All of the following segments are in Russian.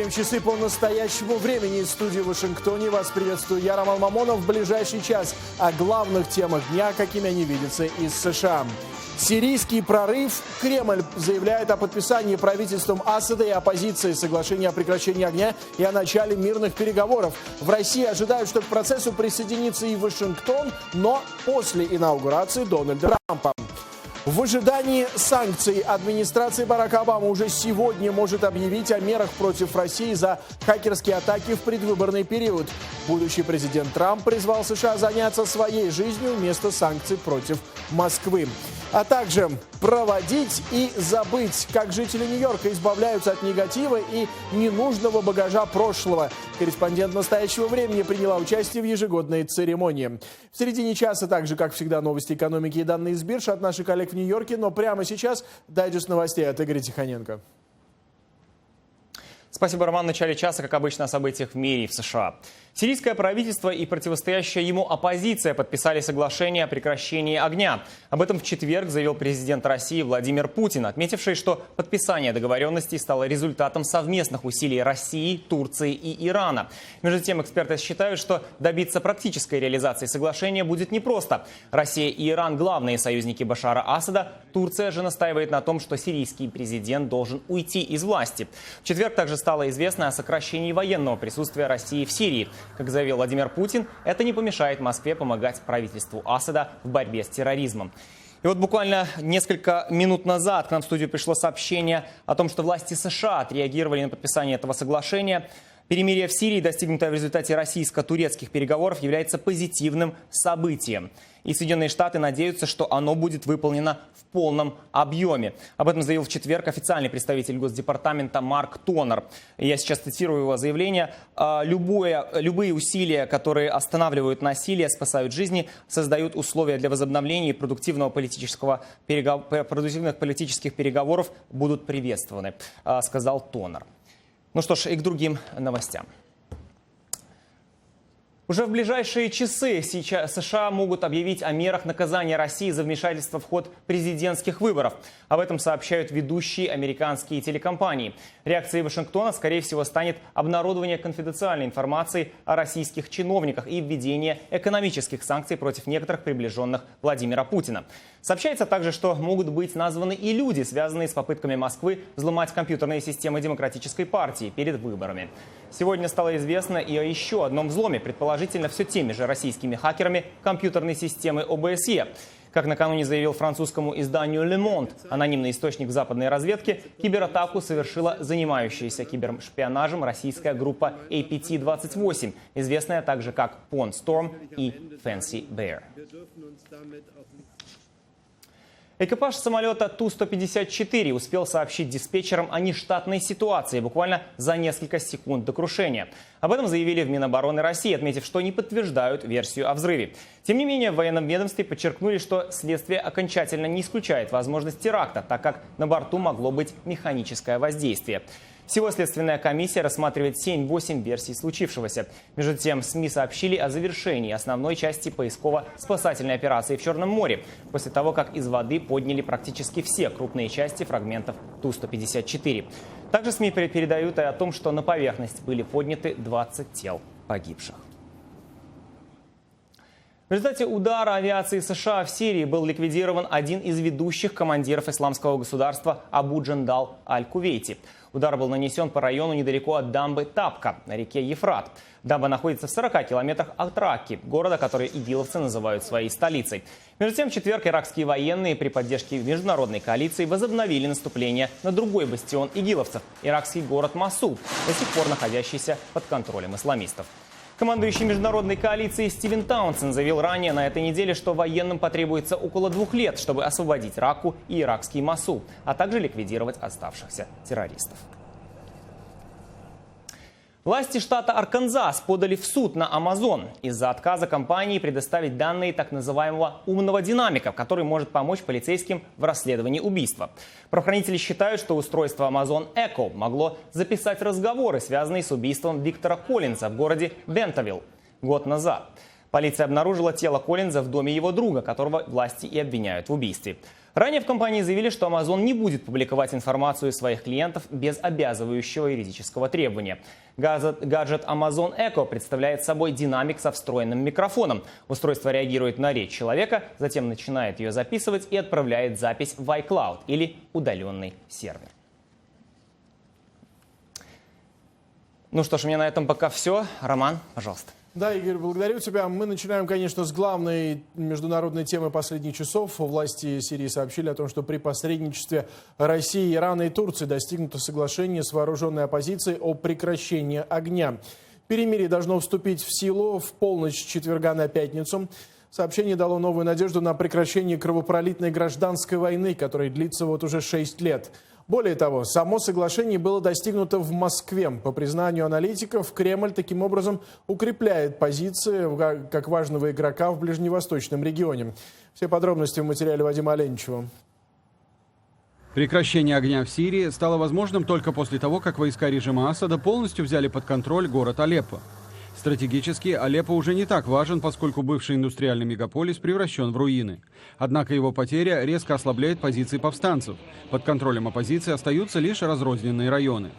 Смотрим часы по настоящему времени. Из студии в Вашингтоне вас приветствую я, Роман Мамонов. В ближайший час о главных темах дня, какими они видятся из США. Сирийский прорыв. Кремль заявляет о подписании правительством Асада и оппозиции соглашения о прекращении огня и о начале мирных переговоров. В России ожидают, что к процессу присоединится и Вашингтон, но после инаугурации Дональда Трампа. В ожидании санкций администрация Барака Обамы уже сегодня может объявить о мерах против России за хакерские атаки в предвыборный период. Будущий президент Трамп призвал США заняться своей жизнью вместо санкций против Москвы. А также проводить и забыть, как жители Нью-Йорка избавляются от негатива и ненужного багажа прошлого. Корреспондент «Настоящего времени» приняла участие в ежегодной церемонии. В середине часа также, как всегда, новости экономики и данные из бирж от наших коллег в Нью-Йорке. Но прямо сейчас дайджест новостей от Игоря Тихоненко. Спасибо, Роман. В начале часа, как обычно, о событиях в мире и в США. Сирийское правительство и противостоящая ему оппозиция подписали соглашение о прекращении огня. Об этом в четверг заявил президент России Владимир Путин, отметивший, что подписание договоренностей стало результатом совместных усилий России, Турции и Ирана. Между тем, эксперты считают, что добиться практической реализации соглашения будет непросто. Россия и Иран – главные союзники Башара Асада. Турция же настаивает на том, что сирийский президент должен уйти из власти. В четверг также стало известно о сокращении военного присутствия России в Сирии. Как заявил Владимир Путин, это не помешает Москве помогать правительству Асада в борьбе с терроризмом. И вот буквально несколько минут назад к нам в студию пришло сообщение о том, что власти США отреагировали на подписание этого соглашения. Перемирие в Сирии, достигнутое в результате российско-турецких переговоров, является позитивным событием. И Соединенные Штаты надеются, что оно будет выполнено в полном объеме. Об этом заявил в четверг официальный представитель Госдепартамента Марк Тонер. Я сейчас цитирую его заявление. Любые усилия, которые останавливают насилие, спасают жизни, создают условия для возобновления продуктивных политических переговоров, будут приветствованы, сказал Тонер. Ну что ж, и к другим новостям. Уже в ближайшие часы США могут объявить о мерах наказания России за вмешательство в ход президентских выборов. Об этом сообщают ведущие американские телекомпании. Реакцией Вашингтона, скорее всего, станет обнародование конфиденциальной информации о российских чиновниках и введение экономических санкций против некоторых приближенных Владимира Путина. Сообщается также, что могут быть названы и люди, связанные с попытками Москвы взломать компьютерные системы Демократической партии перед выборами. Сегодня стало известно и о еще одном взломе, предположительно все теми же российскими хакерами компьютерной системы ОБСЕ. Как накануне заявил французскому изданию Le Monde, анонимный источник в западной разведке, кибератаку совершила занимающаяся кибершпионажем российская группа APT-28, известная также как Pawn Storm и Fancy Bear. Экипаж самолета Ту-154 успел сообщить диспетчерам о нештатной ситуации буквально за несколько секунд до крушения. Об этом заявили в Минобороны России, отметив, что не подтверждают версию о взрыве. Тем не менее, в военном ведомстве подчеркнули, что следствие окончательно не исключает возможность теракта, так как на борту могло быть механическое воздействие. Всего следственная комиссия рассматривает 7-8 версий случившегося. Между тем, СМИ сообщили о завершении основной части поисково-спасательной операции в Черном море, после того, как из воды подняли практически все крупные части фрагментов Ту-154. Также СМИ передают и о том, что на поверхность были подняты 20 тел погибших. В результате удара авиации США в Сирии был ликвидирован один из ведущих командиров исламского государства Абу Джандал Аль-Кувейти. Удар был нанесен по району недалеко от дамбы Табка на реке Ефрат. Дамба находится в 40 километрах от Ракки, города, который игиловцы называют своей столицей. Между тем, в четверг иракские военные при поддержке международной коалиции возобновили наступление на другой бастион игиловцев – иракский город Мосул, до сих пор находящийся под контролем исламистов. Командующий международной коалицией Стивен Таунсенд заявил ранее на этой неделе, что военным потребуется около 2 лет, чтобы освободить Ракку и иракский Мосул, а также ликвидировать оставшихся террористов. Власти штата Арканзас подали в суд на Amazon из-за отказа компании предоставить данные так называемого умного динамика, который может помочь полицейским в расследовании убийства. Правоохранители считают, что устройство Amazon Echo могло записать разговоры, связанные с убийством Виктора Коллинза в городе Бентавилл год назад. Полиция обнаружила тело Коллинза в доме его друга, которого власти и обвиняют в убийстве. Ранее в компании заявили, что Amazon не будет публиковать информацию своих клиентов без обязывающего юридического требования. Гаджет Amazon Echo представляет собой динамик со встроенным микрофоном. Устройство реагирует на речь человека, затем начинает ее записывать и отправляет запись в iCloud или удаленный сервер. Ну что ж, у меня на этом пока все. Роман, пожалуйста. Да, Игорь, благодарю тебя. Мы начинаем, конечно, с главной международной темы последних часов. Власти Сирии сообщили о том, что при посредничестве России, Ирана и Турции достигнуто соглашение с вооруженной оппозицией о прекращении огня. Перемирие должно вступить в силу в полночь с четверга на пятницу. Сообщение дало новую надежду на прекращение кровопролитной гражданской войны, которая длится вот уже 6 лет. Более того, само соглашение было достигнуто в Москве. По признанию аналитиков, Кремль таким образом укрепляет позиции как важного игрока в ближневосточном регионе. Все подробности в материале Вадима Оленичева. Прекращение огня в Сирии стало возможным только после того, как войска режима Асада полностью взяли под контроль город Алеппо. Стратегически Алеппо уже не так важен, поскольку бывший индустриальный мегаполис превращен в руины. Однако его потеря резко ослабляет позиции повстанцев. Под контролем оппозиции остаются лишь разрозненные районы.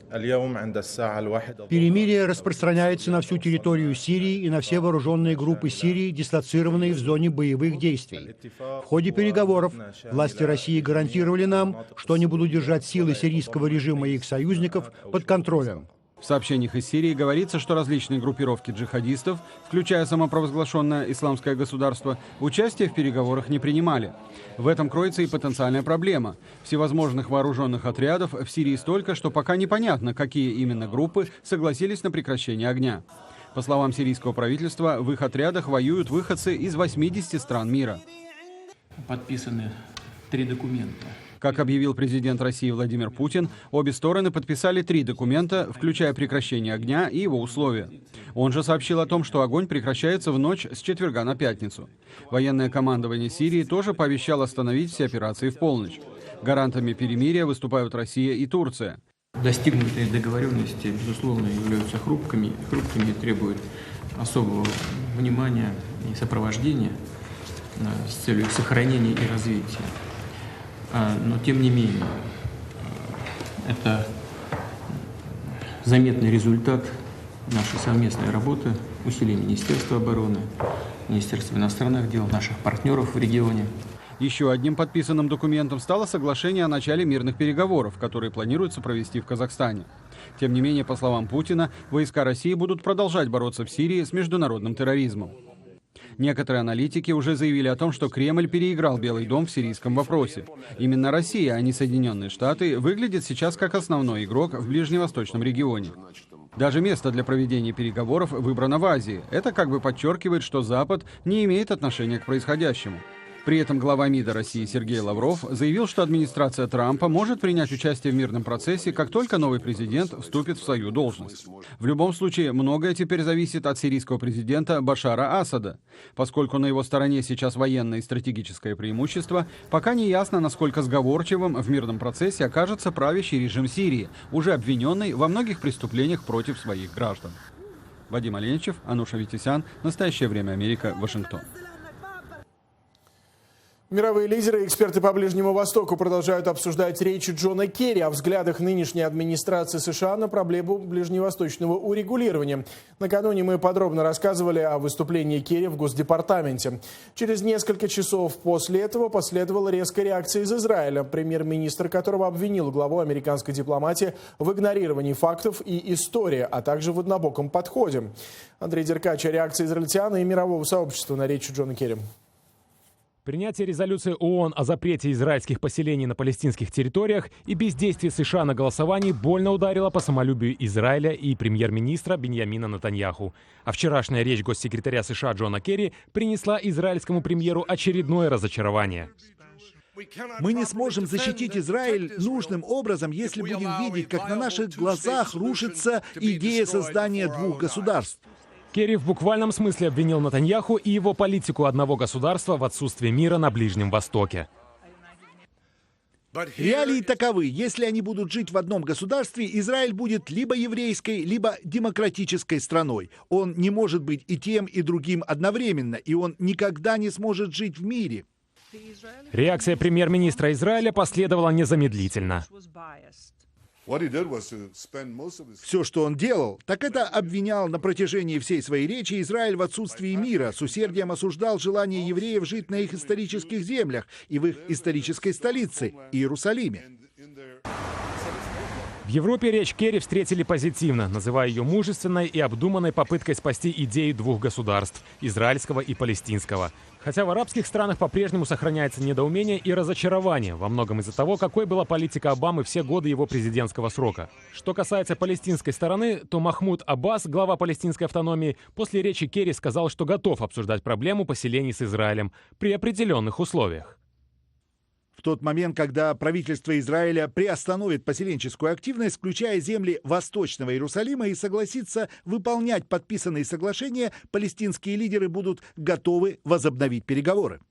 Перемирие распространяется на всю территорию Сирии и на все вооруженные группы Сирии, дислоцированные в зоне боевых действий. В ходе переговоров власти России гарантировали нам, что они будут держать силы сирийского режима и их союзников под контролем. В сообщениях из Сирии говорится, что различные группировки джихадистов, включая самопровозглашенное исламское государство, участие в переговорах не принимали. В этом кроется и потенциальная проблема. Всевозможных вооруженных отрядов в Сирии столько, что пока непонятно, какие именно группы согласились на прекращение огня. По словам сирийского правительства, в их отрядах воюют выходцы из 80 стран мира. Подписаны 3 документа. Как объявил президент России Владимир Путин, обе стороны подписали 3 документа, включая прекращение огня и его условия. Он же сообщил о том, что огонь прекращается в ночь с четверга на пятницу. Военное командование Сирии тоже пообещало остановить все операции в полночь. Гарантами перемирия выступают Россия и Турция. Достигнутые договоренности, безусловно, являются хрупкими и требуют особого внимания и сопровождения с целью их сохранения и развития. Но, тем не менее, это заметный результат нашей совместной работы, усилий Министерства обороны, Министерства иностранных дел, наших партнеров в регионе. Еще одним подписанным документом стало соглашение о начале мирных переговоров, которые планируется провести в Казахстане. Тем не менее, по словам Путина, войска России будут продолжать бороться в Сирии с международным терроризмом. Некоторые аналитики уже заявили о том, что Кремль переиграл Белый дом в сирийском вопросе. Именно Россия, а не Соединенные Штаты, выглядит сейчас как основной игрок в ближневосточном регионе. Даже место для проведения переговоров выбрано в Азии. Это как бы подчеркивает, что Запад не имеет отношения к происходящему. При этом глава МИДа России Сергей Лавров заявил, что администрация Трампа может принять участие в мирном процессе, как только новый президент вступит в свою должность. В любом случае, многое теперь зависит от сирийского президента Башара Асада. Поскольку на его стороне сейчас военное и стратегическое преимущество, пока не ясно, насколько сговорчивым в мирном процессе окажется правящий режим Сирии, уже обвиненный во многих преступлениях против своих граждан. Вадим Оленичев, Ануша Витисян. Настоящее время. Америка. Вашингтон. Мировые лидеры и эксперты по Ближнему Востоку продолжают обсуждать речи Джона Керри о взглядах нынешней администрации США на проблему ближневосточного урегулирования. Накануне мы подробно рассказывали о выступлении Керри в Госдепартаменте. Через несколько часов после этого последовала резкая реакция из Израиля, премьер-министр которого обвинил главу американской дипломатии в игнорировании фактов и истории, а также в однобоком подходе. Андрей Деркач о реакции израильтян и мирового сообщества на речь Джона Керри. Принятие резолюции ООН о запрете израильских поселений на палестинских территориях и бездействие США на голосовании больно ударило по самолюбию Израиля и премьер-министра Биньямина Нетаньяху. А вчерашняя речь госсекретаря США Джона Керри принесла израильскому премьеру очередное разочарование. Мы не сможем защитить Израиль нужным образом, если будем видеть, как на наших глазах рушится идея создания 2 государств. Керри в буквальном смысле обвинил Нетаньяху и его политику одного государства в отсутствии мира на Ближнем Востоке. Реалии таковы. Если они будут жить в одном государстве, Израиль будет либо еврейской, либо демократической страной. Он не может быть и тем, и другим одновременно, и он никогда не сможет жить в мире. Реакция премьер-министра Израиля последовала незамедлительно. Все, что он делал, так это обвинял на протяжении всей своей речи Израиль в отсутствии мира, с усердием осуждал желание евреев жить на их исторических землях и в их исторической столице, Иерусалиме. В Европе речь Керри встретили позитивно, называя ее мужественной и обдуманной попыткой спасти идею двух государств – израильского и палестинского. Хотя в арабских странах по-прежнему сохраняется недоумение и разочарование, во многом из-за того, какой была политика Обамы все годы его президентского срока. Что касается палестинской стороны, то Махмуд Аббас, глава палестинской автономии, после речи Керри сказал, что готов обсуждать проблему поселений с Израилем при определенных условиях. В тот момент, когда правительство Израиля приостановит поселенческую активность, включая земли Восточного Иерусалима, и согласится выполнять подписанные соглашения, палестинские лидеры будут готовы возобновить переговоры.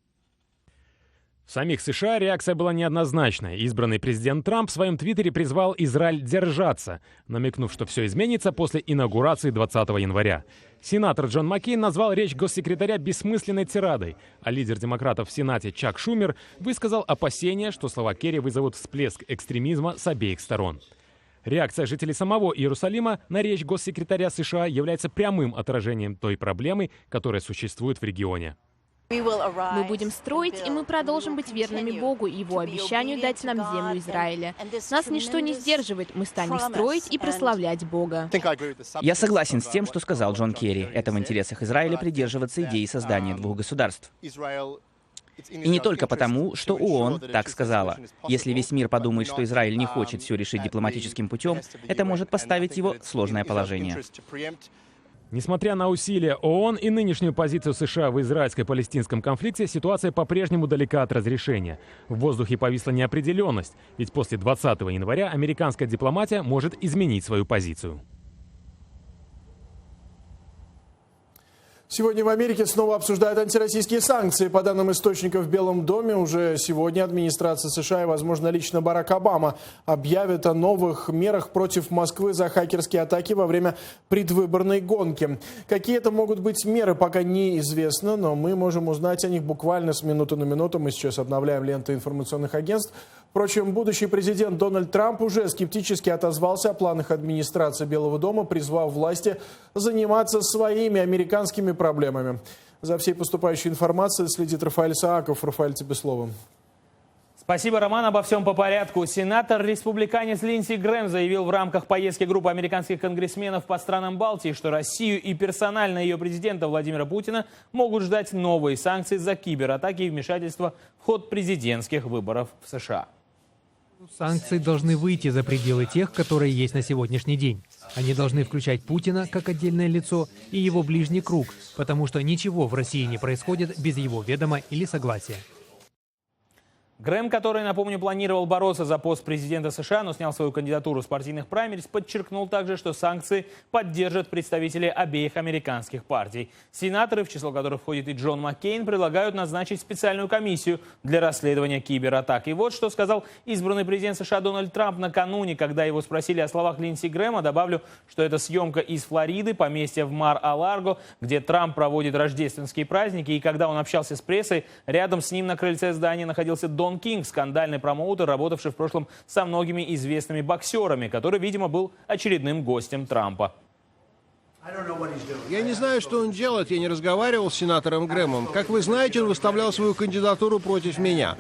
В самих США реакция была неоднозначной. Избранный президент Трамп в своем твиттере призвал Израиль держаться, намекнув, что все изменится после инаугурации 20 января. Сенатор Джон Маккейн назвал речь госсекретаря бессмысленной тирадой, а лидер демократов в Сенате Чак Шумер высказал опасения, что слова Керри вызовут всплеск экстремизма с обеих сторон. Реакция жителей самого Иерусалима на речь госсекретаря США является прямым отражением той проблемы, которая существует в регионе. Мы будем строить, и мы продолжим быть верными Богу и Его обещанию дать нам землю Израиля. Нас ничто не сдерживает, мы станем строить и прославлять Бога. Я согласен с тем, что сказал Джон Керри. Это в интересах Израиля придерживаться идеи создания двух государств. И не только потому, что ООН так сказала. Если весь мир подумает, что Израиль не хочет все решить дипломатическим путем, это может поставить его в сложное положение. Несмотря на усилия ООН и нынешнюю позицию США в израильско-палестинском конфликте, ситуация по-прежнему далека от разрешения. В воздухе повисла неопределенность, ведь после 20 января американская дипломатия может изменить свою позицию. Сегодня в Америке снова обсуждают антироссийские санкции. По данным источников в Белом доме, уже сегодня администрация США и, возможно, лично Барак Обама объявят о новых мерах против Москвы за хакерские атаки во время предвыборной гонки. Какие это могут быть меры, пока неизвестно, но мы можем узнать о них буквально с минуты на минуту. Мы сейчас обновляем ленты информационных агентств. Впрочем, будущий президент Дональд Трамп уже скептически отозвался о планах администрации Белого дома, призвав власти заниматься своими американскими проблемами. За всей поступающей информацией следит Рафаэль Сааков. Рафаэль, тебе слово. Спасибо, Роман. Обо всем по порядку. Сенатор-республиканец Линдси Грэм заявил в рамках поездки группы американских конгрессменов по странам Балтии, что Россию и персонально ее президента Владимира Путина могут ждать новые санкции за кибератаки и вмешательство в ход президентских выборов в США. Санкции должны выйти за пределы тех, которые есть на сегодняшний день. Они должны включать Путина как отдельное лицо и его ближний круг, потому что ничего в России не происходит без его ведома или согласия. Грэм, который, напомню, планировал бороться за пост президента США, но снял свою кандидатуру с партийных праймериз, подчеркнул также, что санкции поддержат представители обеих американских партий. Сенаторы, в число которых входит и Джон Маккейн, предлагают назначить специальную комиссию для расследования кибератак. И вот что сказал избранный президент США Дональд Трамп накануне, когда его спросили о словах Линдси Грэма. Добавлю, что это съемка из Флориды, поместья в Мар-а-Ларго, где Трамп проводит рождественские праздники. И когда он общался с прессой, рядом с ним на крыльце здания находился Дон Кинг, скандальный промоутер, работавший в прошлом со многими известными боксерами, который, видимо, был очередным гостем Трампа. Я не знаю, что он делает, я не разговаривал с сенатором Грэмом. Как вы знаете, он выставлял свою кандидатуру против меня.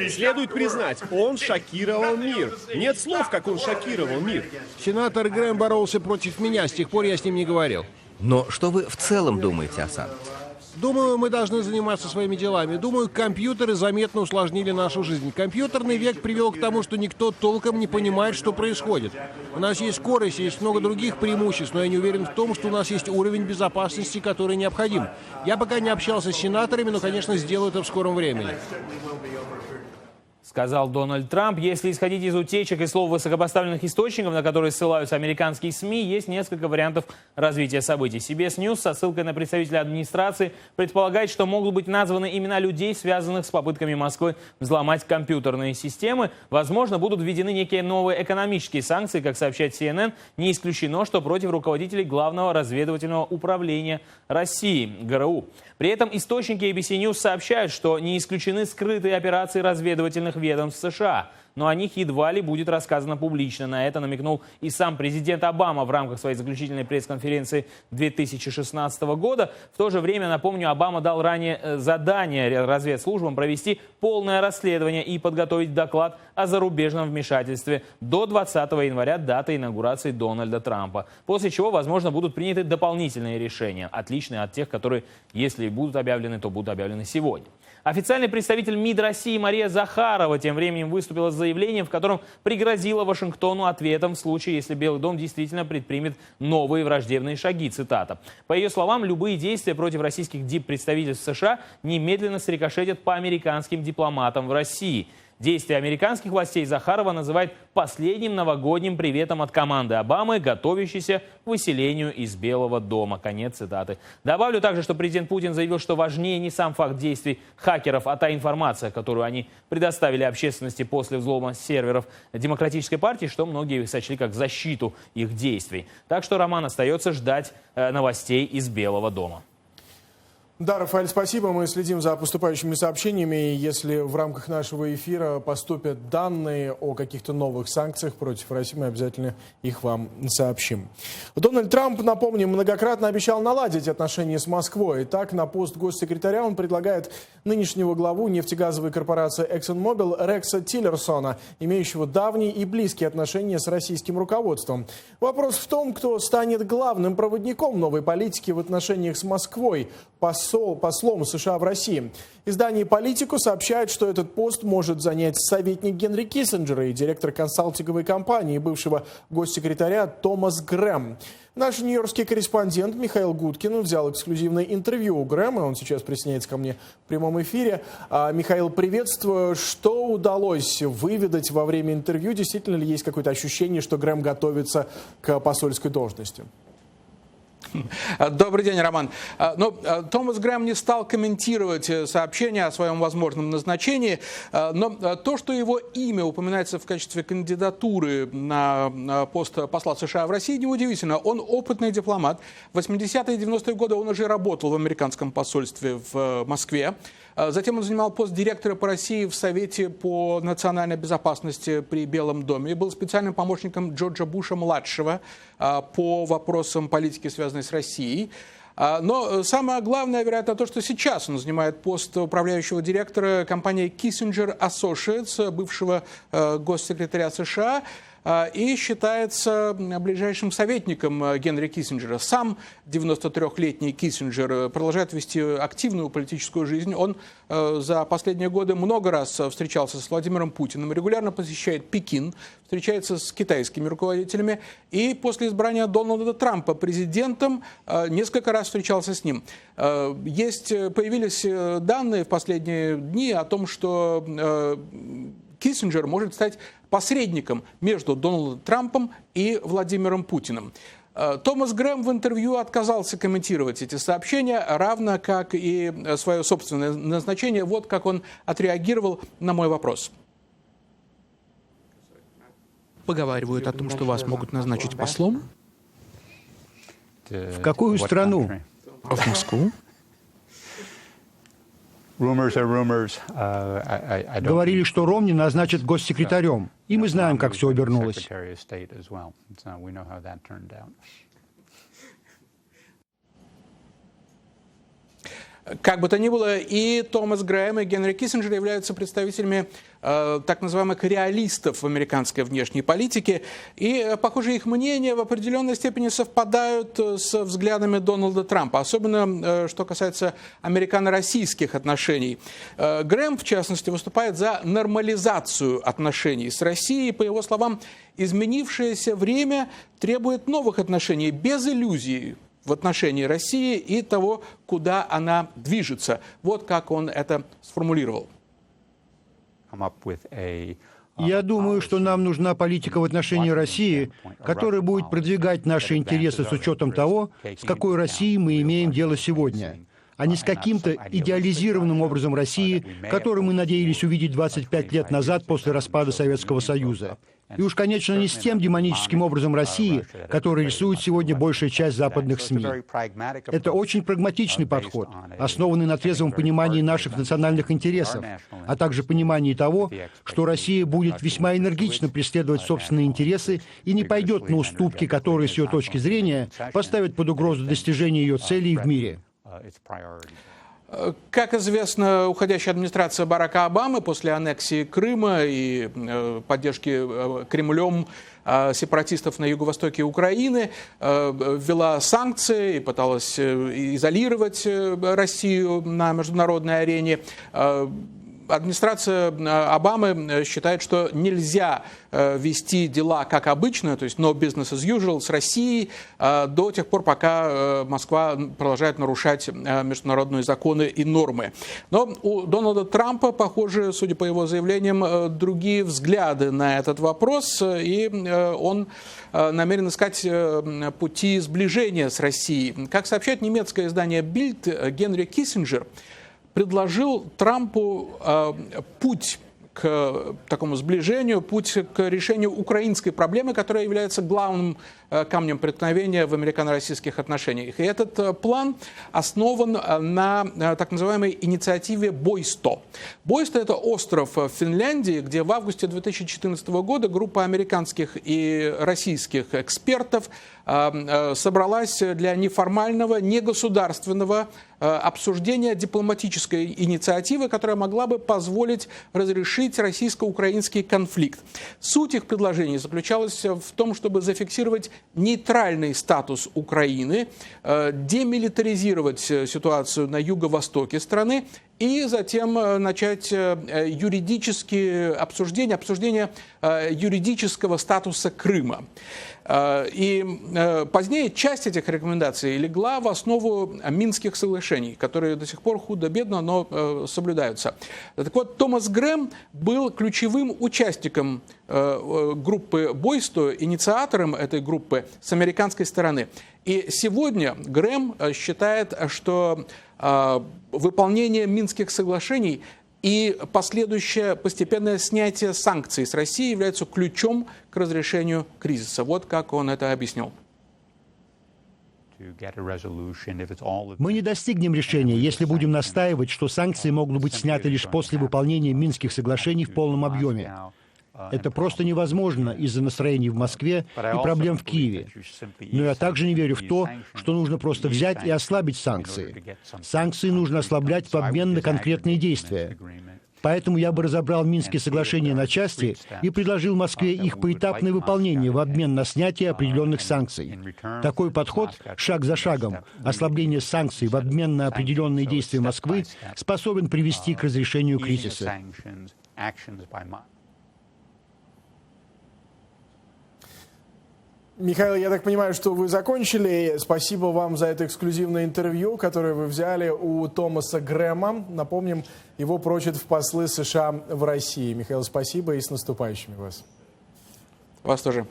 Следует признать, он шокировал мир. Нет слов, как он шокировал мир. Сенатор Грэм боролся против меня, с тех пор я с ним не говорил. Но что вы в целом думаете о санкциях? Думаю, мы должны заниматься своими делами. Думаю, компьютеры заметно усложнили нашу жизнь. Компьютерный век привел к тому, что никто толком не понимает, что происходит. У нас есть скорость, есть много других преимуществ, но я не уверен в том, что у нас есть уровень безопасности, который необходим. Я пока не общался с сенаторами, но, конечно, сделаю это в скором времени. сказал Дональд Трамп. Если исходить из утечек и слов высокопоставленных источников, на которые ссылаются американские СМИ, есть несколько вариантов развития событий. CBS News со ссылкой на представителя администрации предполагает, что могут быть названы имена людей, связанных с попытками Москвы взломать компьютерные системы. Возможно, будут введены некие новые экономические санкции, как сообщает CNN. Не исключено, что против руководителей Главного разведывательного управления России, ГРУ. При этом источники ABC News сообщают, что не исключены скрытые операции разведывательных ведомств США. Но о них едва ли будет рассказано публично. На это намекнул и сам президент Обама в рамках своей заключительной пресс-конференции 2016 года. В то же время, напомню, Обама дал ранее задание разведслужбам провести полное расследование и подготовить доклад о зарубежном вмешательстве до 20 января, даты инаугурации Дональда Трампа. После чего, возможно, будут приняты дополнительные решения, отличные от тех, которые, если будут объявлены, то будут объявлены сегодня. Официальный представитель МИД России Мария Захарова тем временем выступила с заявлением, в котором пригрозила Вашингтону ответом в случае, если Белый дом действительно предпримет новые враждебные шаги. Цитата. По ее словам, любые действия против российских диппредставительств США немедленно срикошетят по американским дипломатам в России. Действия американских властей Захарова называет последним новогодним приветом от команды Обамы, готовящейся к выселению из Белого дома. Конец цитаты. Добавлю также, что президент Путин заявил, что важнее не сам факт действий хакеров, а та информация, которую они предоставили общественности после взлома серверов Демократической партии, что многие сочли как защиту их действий. Так что, Роман, остается ждать новостей из Белого дома. Да, Рафаэль, спасибо. Мы следим за поступающими сообщениями. Если в рамках нашего эфира поступят данные о каких-то новых санкциях против России, мы обязательно их вам сообщим. Дональд Трамп, напомним, многократно обещал наладить отношения с Москвой. Так, на пост госсекретаря он предлагает нынешнего главу нефтегазовой корпорации ExxonMobil Рекса Тиллерсона, имеющего давние и близкие отношения с российским руководством. Вопрос в том, кто станет главным проводником новой политики в отношениях с Москвой, послом США в России. Издание «Политику» сообщает, что этот пост может занять советник Генри Киссинджера и директор консалтинговой компании бывшего госсекретаря Томас Грэм. Наш нью-йоркский корреспондент Михаил Гудкин взял эксклюзивное интервью у Грэма. Он сейчас присоединяется ко мне в прямом эфире. Михаил, приветствую. Что удалось выведать во время интервью? Действительно ли есть какое-то ощущение, что Грэм готовится к посольской должности? Добрый день, Роман. Томас Грэм не стал комментировать сообщение о своем возможном назначении, но то, что его имя упоминается в качестве кандидатуры на пост посла США в России, неудивительно. Он опытный дипломат. В 80-е и 90-е годы он уже работал в американском посольстве в Москве. Затем он занимал пост директора по России в Совете по национальной безопасности при Белом доме и был специальным помощником Джорджа Буша-младшего по вопросам политики, связанной с Россией. Но самое главное, вероятно, то, что сейчас он занимает пост управляющего директора компании Kissinger Associates, бывшего госсекретаря США, и считается ближайшим советником Генри Киссинджера. Сам 93-летний Киссинджер продолжает вести активную политическую жизнь. Он за последние годы много раз встречался с Владимиром Путиным, регулярно посещает Пекин, встречается с китайскими руководителями и после избрания Дональда Трампа президентом несколько раз встречался с ним. Появились данные в последние дни о том, что Киссинджер может стать посредником между Дональдом Трампом и Владимиром Путиным. Томас Грэм в интервью отказался комментировать эти сообщения, равно как и свое собственное назначение. Вот как он отреагировал на мой вопрос. Поговаривают о том, что вас могут назначить послом? В какую страну? В Москву? Говорили, что Ромни назначат госсекретарем, и мы знаем, как все обернулось. Как бы то ни было, и Томас Грэм, и Генри Киссинджер являются представителями так называемых реалистов в американской внешней политике. И, похоже, их мнения в определенной степени совпадают с взглядами Дональда Трампа, особенно что касается американо-российских отношений. Грэм, в частности, выступает за нормализацию отношений с Россией. По его словам, изменившееся время требует новых отношений, без иллюзий в отношении России и того, куда она движется. Вот как он это сформулировал. Я думаю, что нам нужна политика в отношении России, которая будет продвигать наши интересы с учетом того, с какой Россией мы имеем дело сегодня, а не с каким-то идеализированным образом России, который мы надеялись увидеть 25 лет назад после распада Советского Союза. И уж, конечно, не с тем демоническим образом России, который рисует сегодня большая часть западных СМИ. Это очень прагматичный подход, основанный на трезвом понимании наших национальных интересов, а также понимании того, что Россия будет весьма энергично преследовать собственные интересы и не пойдет на уступки, которые, с ее точки зрения, поставят под угрозу достижения ее целей в мире. Как известно, уходящая администрация Барака Обамы после аннексии Крыма и поддержки Кремлем сепаратистов на юго-востоке Украины ввела санкции и пыталась изолировать Россию на международной арене. Администрация Обамы считает, что нельзя вести дела как обычно, то есть no business as usual с Россией до тех пор, пока Москва продолжает нарушать международные законы и нормы. Но у Дональда Трампа, похоже, судя по его заявлениям, другие взгляды на этот вопрос, и он намерен искать пути сближения с Россией. Как сообщает немецкое издание Bild, Генри Киссинджер предложил Трампу путь к такому сближению, путь к решению украинской проблемы, которая является главным камнем преткновения в американо-российских отношениях. И этот план основан на так называемой инициативе Бойсто. Бойсто — это остров в Финляндии, где в августе 2014 года группа американских и российских экспертов собралась для неформального, негосударственного обсуждения дипломатической инициативы, которая могла бы позволить разрешить российско-украинский конфликт. Суть их предложений заключалась в том, чтобы зафиксировать нейтральный статус Украины, демилитаризировать ситуацию на юго-востоке страны и затем начать юридические обсуждения юридического статуса Крыма. И позднее часть этих рекомендаций легла в основу Минских соглашений, которые до сих пор худо-бедно, но соблюдаются. Так вот, Томас Грэм был ключевым участником группы Бойсто, инициатором этой группы с американской стороны. И сегодня Грэм считает, что выполнение Минских соглашений и последующее постепенное снятие санкций с России является ключом к разрешению кризиса. Вот как он это объяснил. Мы не достигнем решения, если будем настаивать, что санкции могут быть сняты лишь после выполнения Минских соглашений в полном объеме. Это просто невозможно из-за настроений в Москве и проблем в Киеве. Но я также не верю в то, что нужно просто взять и ослабить санкции. Санкции нужно ослаблять в обмен на конкретные действия. Поэтому я бы разобрал Минские соглашения на части и предложил Москве их поэтапное выполнение в обмен на снятие определенных санкций. Такой подход, шаг за шагом, ослабление санкций в обмен на определенные действия Москвы, способен привести к разрешению кризиса. Михаил, я так понимаю, что вы закончили. Спасибо вам за это эксклюзивное интервью, которое вы взяли у Томаса Грэма. Напомним, его прочат в послы США в России. Михаил, спасибо и с наступающими вас. Вас тоже.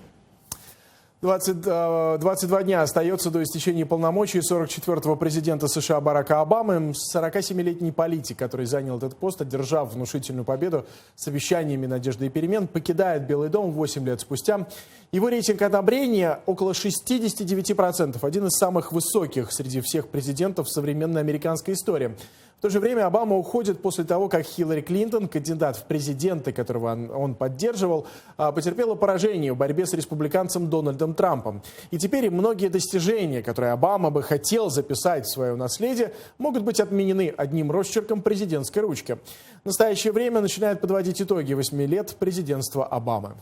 22 дня остается до истечения полномочий 44-го президента США Барака Обамы. 47-летний политик, который занял этот пост, одержав внушительную победу с обещаниями надежды и перемен, покидает Белый дом 8 лет спустя. Его рейтинг одобрения около 69%, один из самых высоких среди всех президентов в современной американской истории. В то же время Обама уходит после того, как Хиллари Клинтон, кандидат в президенты, которого он поддерживал, потерпела поражение в борьбе с республиканцем Дональдом Трампом. И теперь многие достижения, которые Обама бы хотел записать в свое наследие, могут быть отменены одним росчерком президентской ручки. В настоящее время начинает подводить итоги 8 лет президентства Обамы.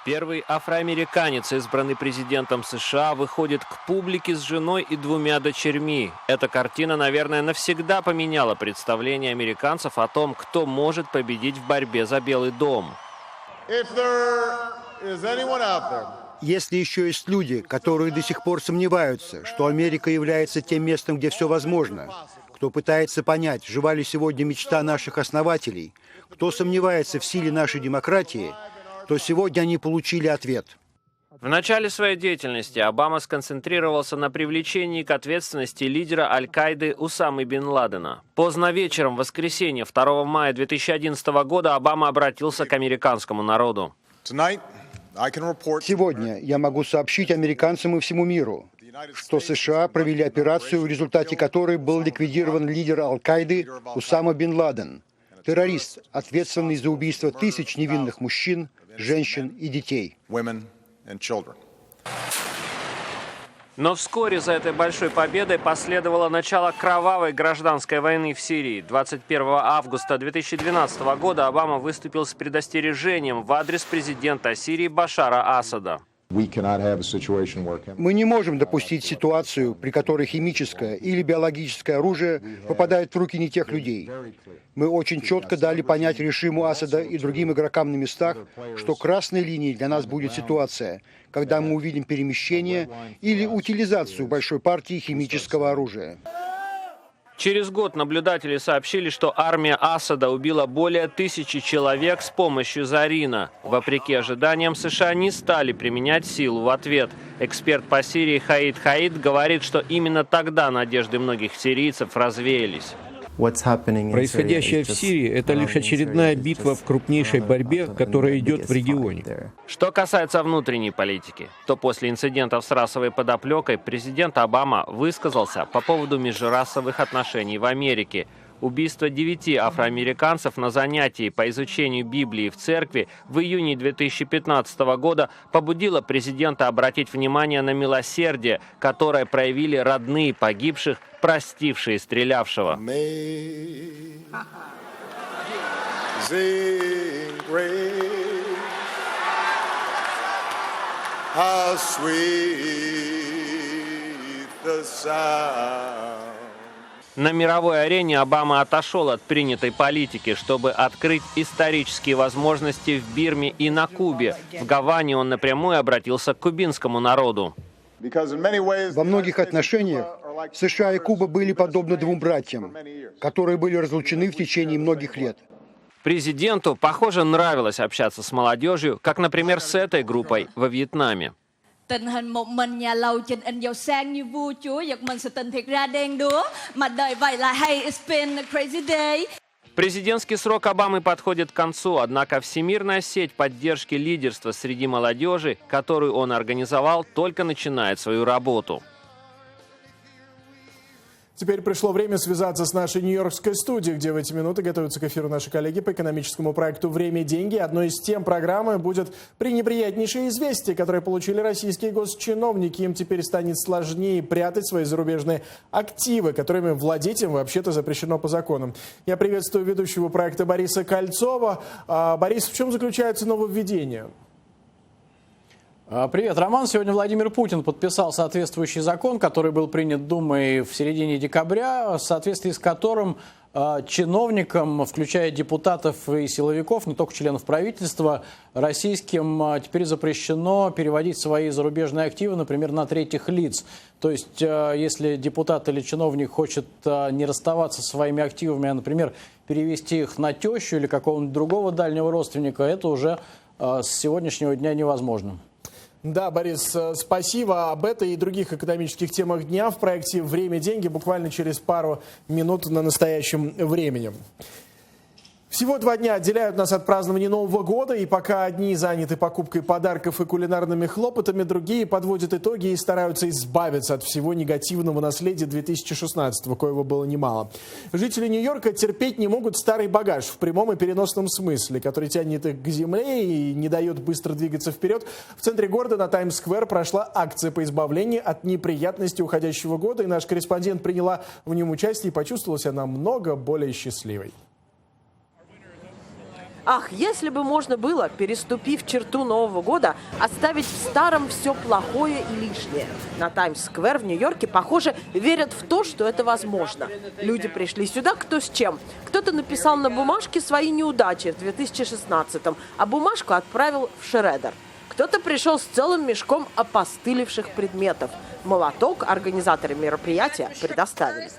Первый афроамериканец, избранный президентом США, выходит к публике с женой и 2 дочерьми. Эта картина, наверное, навсегда поменяла представление американцев о том, кто может победить в борьбе за Белый дом. Если еще есть люди, которые до сих пор сомневаются, что Америка является тем местом, где все возможно, кто пытается понять, жива ли сегодня мечта наших основателей, кто сомневается в силе нашей демократии, то сегодня они получили ответ. В начале своей деятельности Обама сконцентрировался на привлечении к ответственности лидера Аль-Каиды Усамы бен Ладена. Поздно вечером, в воскресенье, 2 мая 2011 года, Обама обратился к американскому народу. Сегодня я могу сообщить американцам и всему миру, что США провели операцию, в результате которой был ликвидирован лидер Аль-Каиды Усама бен Ладен, террорист, ответственный за убийство тысяч невинных мужчин, женщин и детей. Но вскоре за этой большой победой последовало начало кровавой гражданской войны в Сирии. 21 августа 2012 года Обама выступил с предостережением в адрес президента Сирии Башара Асада. Мы не можем допустить ситуацию, при которой химическое или биологическое оружие попадает в руки не тех людей. Мы очень четко дали понять режиму Асада и другим игрокам на местах, что красной линией для нас будет ситуация, когда мы увидим перемещение или утилизацию большой партии химического оружия. Через год наблюдатели сообщили, что армия Асада убила более 1000 человек с помощью Зарина. Вопреки ожиданиям, США не стали применять силу в ответ. Эксперт по Сирии Хаид Хаид говорит, что именно тогда надежды многих сирийцев развеялись. Происходящее в Сирии – это лишь очередная битва в крупнейшей борьбе, которая идет в регионе. Что касается внутренней политики, то после инцидентов с расовой подоплекой президент Обама высказался по поводу межрасовых отношений в Америке. Убийство 9 афроамериканцев на занятии по изучению Библии в церкви в июне 2015 года побудило президента обратить внимание на милосердие, которое проявили родные погибших, простившие стрелявшего. На мировой арене Обама отошел от принятой политики, чтобы открыть исторические возможности в Бирме и на Кубе. В Гаване он напрямую обратился к кубинскому народу. Во многих отношениях США и Куба были подобны двум братьям, которые были разлучены в течение многих лет. Президенту, похоже, нравилось общаться с молодежью, как, например, с этой группой во Вьетнаме. Tình hình một mình nhà lầu Trình In giàu sang như vua chúa giật mình sự tình thiệt ra đen đúa mà đời vậy là hey it's been a crazy day. Президентский срок Обамы подходит к концу, однако всемирная сеть поддержки лидерства среди молодежи, которую он организовал, только начинает свою работу. Теперь пришло время связаться с нашей нью-йоркской студией, где в эти минуты готовятся к эфиру наши коллеги по экономическому проекту «Время и деньги». Одной из тем программы будет пренеприятнейшее известие, которое получили российские госчиновники. Им теперь станет сложнее прятать свои зарубежные активы, которыми владеть им вообще-то запрещено по законам. Я приветствую ведущего проекта Бориса Кольцова. Борис, в чем заключается нововведение? Привет, Роман. Сегодня Владимир Путин подписал соответствующий закон, который был принят Думой в середине декабря, в соответствии с которым чиновникам, включая депутатов и силовиков, не только членов правительства, российским теперь запрещено переводить свои зарубежные активы, например, на третьих лиц. То есть, если депутат или чиновник хочет не расставаться со своими активами, а, например, перевести их на тещу или какого-нибудь другого дальнего родственника, это уже с сегодняшнего дня невозможно. Да, Борис, спасибо. Об этой и других экономических темах дня в проекте «Время и деньги» буквально через пару минут на настоящем времени. Всего 2 дня отделяют нас от празднования Нового года, и пока одни заняты покупкой подарков и кулинарными хлопотами, другие подводят итоги и стараются избавиться от всего негативного наследия 2016-го, коего было немало. Жители Нью-Йорка терпеть не могут старый багаж в прямом и переносном смысле, который тянет их к земле и не дает быстро двигаться вперед. В центре города на Таймс-сквер прошла акция по избавлению от неприятностей уходящего года, и наш корреспондент приняла в нем участие и почувствовала себя намного более счастливой. Ах, если бы можно было, переступив черту Нового года, оставить в старом все плохое и лишнее. На Таймс-сквер в Нью-Йорке, похоже, верят в то, что это возможно. Люди пришли сюда кто с чем. Кто-то написал на бумажке свои неудачи в 2016-м, а бумажку отправил в шредер. Кто-то пришел с целым мешком опостылевших предметов. Молоток организаторы мероприятия предоставили.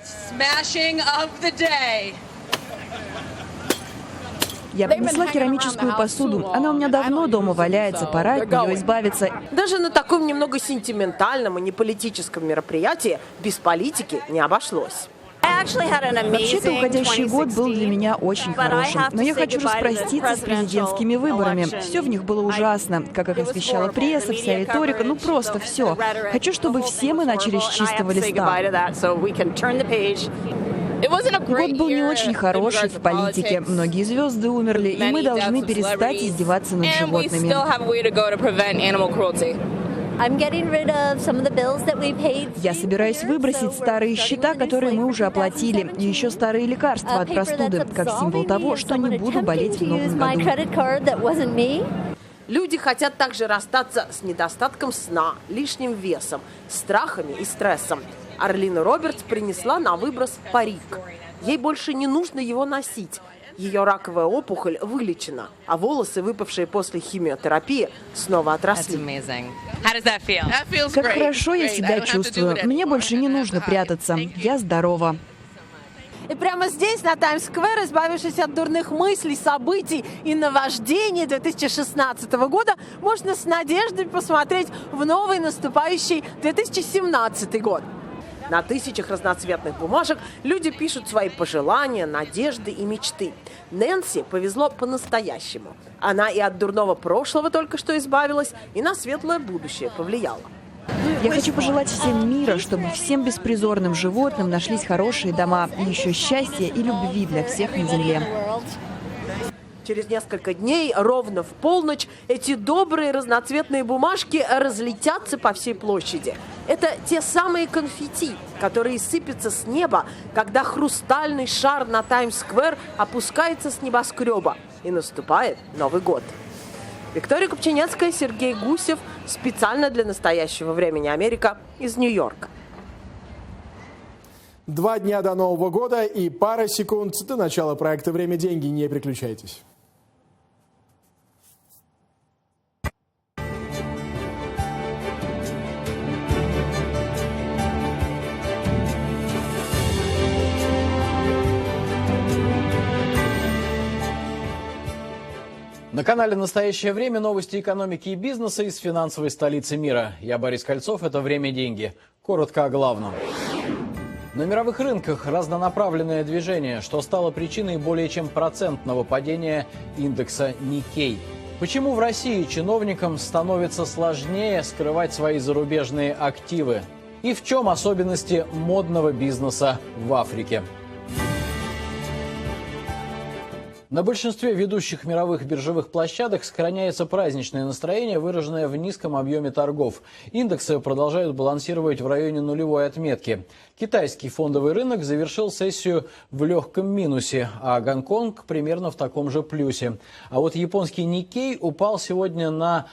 Я принесла керамическую посуду. Она у меня давно дома валяется, пора от нее избавиться. Даже на таком немного сентиментальном и неполитическом мероприятии без политики не обошлось. Вообще-то уходящий год был для меня очень хорошим, но я хочу распроститься с президентскими выборами. Все в них было ужасно, как их освещала пресса, вся риторика, ну просто все. Хочу, чтобы все мы начали с чистого листа. Год был не очень хороший в политике. Многие звезды умерли, и мы должны перестать издеваться над животными. Я собираюсь выбросить старые счета, которые мы уже оплатили, и еще старые лекарства от простуды, как символ того, что не буду болеть в новом году. Люди хотят также расстаться с недостатком сна, лишним весом, страхами и стрессом. Арлина Робертс принесла на выброс парик. Ей больше не нужно его носить. Ее раковая опухоль вылечена, а волосы, выпавшие после химиотерапии, снова отросли. Как хорошо я себя чувствую. Мне больше не нужно прятаться. Я здорова. И прямо здесь, на Таймс-сквер, избавившись от дурных мыслей, событий и наваждений 2016 года, можно с надеждой посмотреть в новый наступающий 2017 год. На тысячах разноцветных бумажек люди пишут свои пожелания, надежды и мечты. Нэнси повезло по-настоящему. Она и от дурного прошлого только что избавилась, и на светлое будущее повлияла. Я хочу пожелать всем мира, чтобы всем беспризорным животным нашлись хорошие дома, и еще счастья и любви для всех на земле. Через несколько дней, ровно в полночь, эти добрые разноцветные бумажки разлетятся по всей площади. Это те самые конфетти, которые сыпятся с неба, когда хрустальный шар на Таймс-сквер опускается с небоскреба, и наступает Новый год. Виктория Купчинецкая, Сергей Гусев. Специально для настоящего времени Америка из Нью-Йорка. 2 дня до Нового года и пара секунд до начала проекта «Время, деньги». Не переключайтесь. На канале «Настоящее время» новости экономики и бизнеса из финансовой столицы мира. Я Борис Кольцов, это «Время, деньги». Коротко о главном. На мировых рынках разнонаправленное движение, что стало причиной более чем процентного падения индекса Nikkei. Почему в России чиновникам становится сложнее скрывать свои зарубежные активы? И в чем особенности модного бизнеса в Африке? На большинстве ведущих мировых биржевых площадок сохраняется праздничное настроение, выраженное в низком объеме торгов. Индексы продолжают балансировать в районе нулевой отметки. Китайский фондовый рынок завершил сессию в легком минусе, а Гонконг примерно в таком же плюсе. А вот японский Nikkei упал сегодня на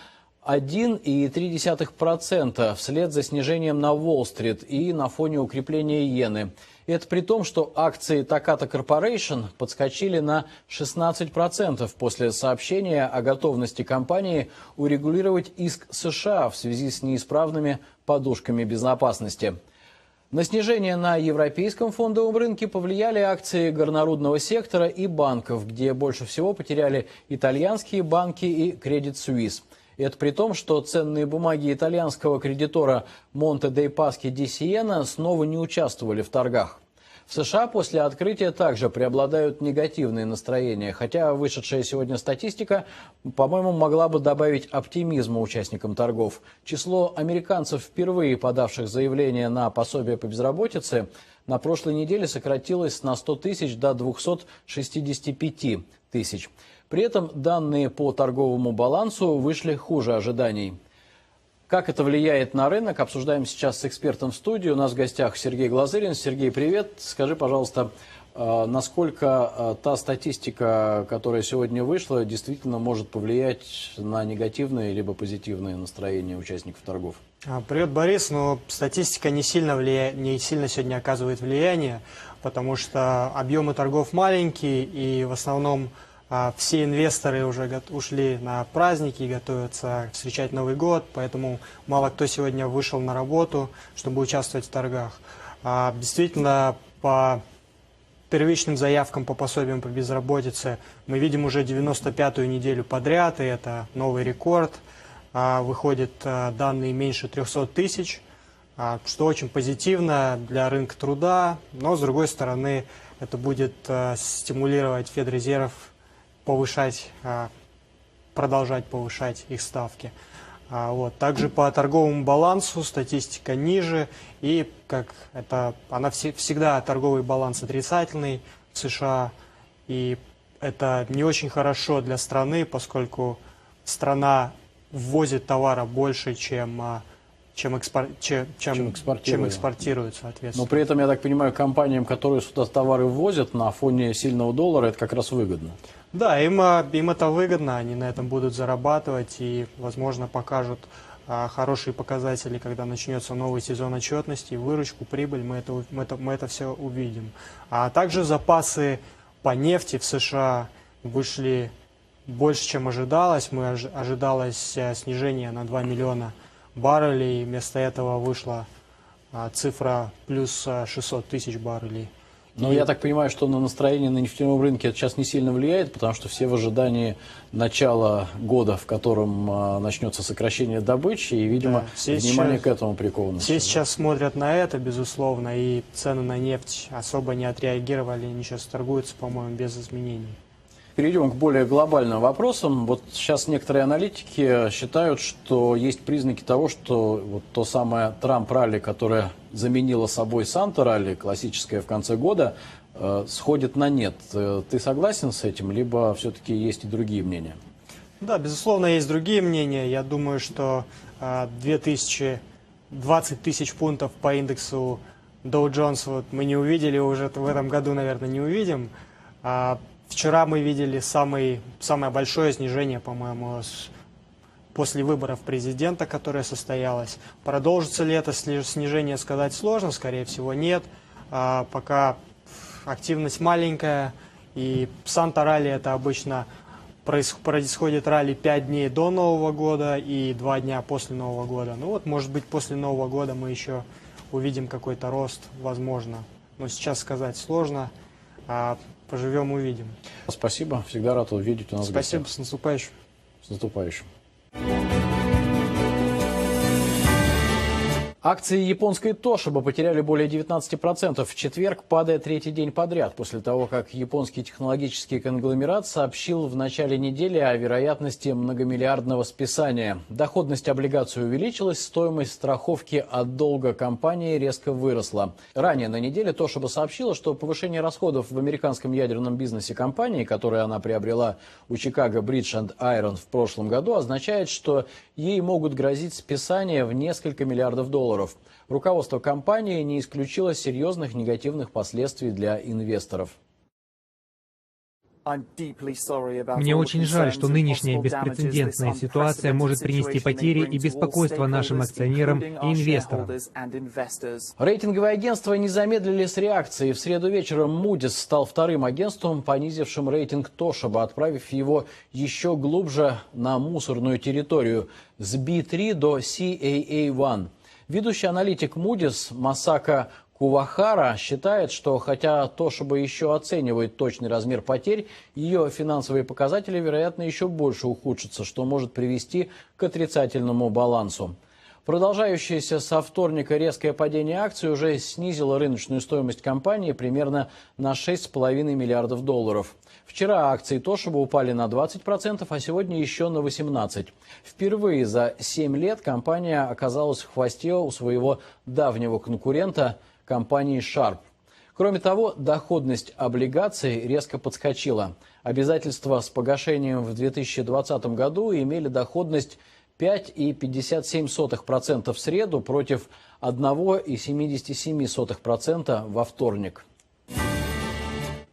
1,3% вслед за снижением на Уолл-стрит и на фоне укрепления иены. Это при том, что акции Takata Corporation подскочили на 16% после сообщения о готовности компании урегулировать иск США в связи с неисправными подушками безопасности. На снижение на европейском фондовом рынке повлияли акции горнорудного сектора и банков, где больше всего потеряли итальянские банки и Credit Suisse. Это при том, что ценные бумаги итальянского кредитора Monte dei Paschi di Siena снова не участвовали в торгах. В США после открытия также преобладают негативные настроения, хотя вышедшая сегодня статистика, по-моему, могла бы добавить оптимизма участникам торгов. Число американцев, впервые подавших заявление на пособие по безработице, на прошлой неделе сократилось на 100 тысяч до 265 тысяч. При этом данные по торговому балансу вышли хуже ожиданий. Как это влияет на рынок, обсуждаем сейчас с экспертом в студии. У нас в гостях Сергей Глазырин. Сергей, привет. Скажи, пожалуйста, насколько та статистика, которая сегодня вышла, действительно может повлиять на негативные либо позитивные настроения участников торгов? Привет, Борис. Но статистика не сильно сегодня оказывает влияние, потому что объемы торгов маленькие, и в основном Все инвесторы уже ушли на праздники и готовятся встречать Новый год, поэтому мало кто сегодня вышел на работу, чтобы участвовать в торгах. Действительно, по первичным заявкам по пособиям по безработице мы видим уже 95-ю неделю подряд, и это новый рекорд. Выходят данные меньше 300 тысяч, что очень позитивно для рынка труда, но с другой стороны это будет стимулировать Федрезерв продолжать повышать их ставки. Также по торговому балансу статистика ниже, и всегда торговый баланс отрицательный в США, и это не очень хорошо для страны, поскольку страна ввозит товара больше, чем экспортирует, соответственно. Но при этом, я так понимаю, компаниям, которые сюда товары ввозят на фоне сильного доллара, это как раз выгодно. Да, им это выгодно, они на этом будут зарабатывать и, возможно, покажут хорошие показатели, когда начнется новый сезон отчетности, выручку, прибыль, мы это все увидим. А также запасы по нефти в США вышли больше, чем ожидалось. Ожидалось снижение на 2 миллиона баррелей, вместо этого вышла цифра плюс 600 тысяч баррелей. Но я так понимаю, что на настроение на нефтяном рынке это сейчас не сильно влияет, потому что все в ожидании начала года, в котором начнется сокращение добычи, и, видимо, внимание к этому приковано. Все сейчас смотрят на это, безусловно, и цены на нефть особо не отреагировали, они сейчас торгуются, по-моему, без изменений. Перейдем к более глобальным вопросам. Вот сейчас некоторые аналитики считают, что есть признаки того, что вот то самое Трамп-ралли, которое заменило собой Санта-ралли, классическое в конце года, сходит на нет. Ты согласен с этим, либо все-таки есть и другие мнения? Да, безусловно, есть другие мнения. Я думаю, что 20 тысяч пунктов по индексу Dow Jones мы не увидели уже в этом году, наверное, не увидим. Вчера мы видели самое большое снижение, по-моему, после выборов президента, которое состоялось. Продолжится ли это снижение, сказать сложно, скорее всего, нет. Пока активность маленькая, и Санта-ралли это обычно происходит ралли 5 дней до Нового года и 2 дня после Нового года. Ну вот, может быть, после Нового года мы еще увидим какой-то рост, возможно. Но сейчас сказать сложно. Поживем, увидим. Спасибо. Всегда рад увидеть у нас. Спасибо. С наступающим. С наступающим. Акции японской Toshiba потеряли более 19%. В четверг падает третий день подряд, после того, как японский технологический конгломерат сообщил в начале недели о вероятности многомиллиардного списания. Доходность облигаций увеличилась, стоимость страховки от долга компании резко выросла. Ранее на неделе Toshiba сообщила, что повышение расходов в американском ядерном бизнесе компании, которое она приобрела у Chicago Bridge & Iron в прошлом году, означает, что ей могут грозить списание в несколько миллиардов долларов. Руководство компании не исключило серьезных негативных последствий для инвесторов. Мне очень жаль, что нынешняя беспрецедентная ситуация может принести потери и беспокойство нашим акционерам и инвесторам. Рейтинговые агентства не замедлили с реакцией. В среду вечером Moody's стал вторым агентством, понизившим рейтинг Toshiba, отправив его еще глубже на мусорную территорию с B3 до CAA1. Ведущий аналитик Moody's Масака Кувахара считает, что хотя Toshiba еще оценивает точный размер потерь, ее финансовые показатели, вероятно, еще больше ухудшатся, что может привести к отрицательному балансу. Продолжающееся со вторника резкое падение акций уже снизило рыночную стоимость компании примерно на 6,5 миллиардов долларов. Вчера акции Toshiba упали на 20%, а сегодня еще на 18%. Впервые за 7 лет компания оказалась в хвосте у своего давнего конкурента компании Sharp. Кроме того, доходность облигаций резко подскочила. Обязательства с погашением в 2020 году имели доходность 5,57% в среду против 1,77% во вторник.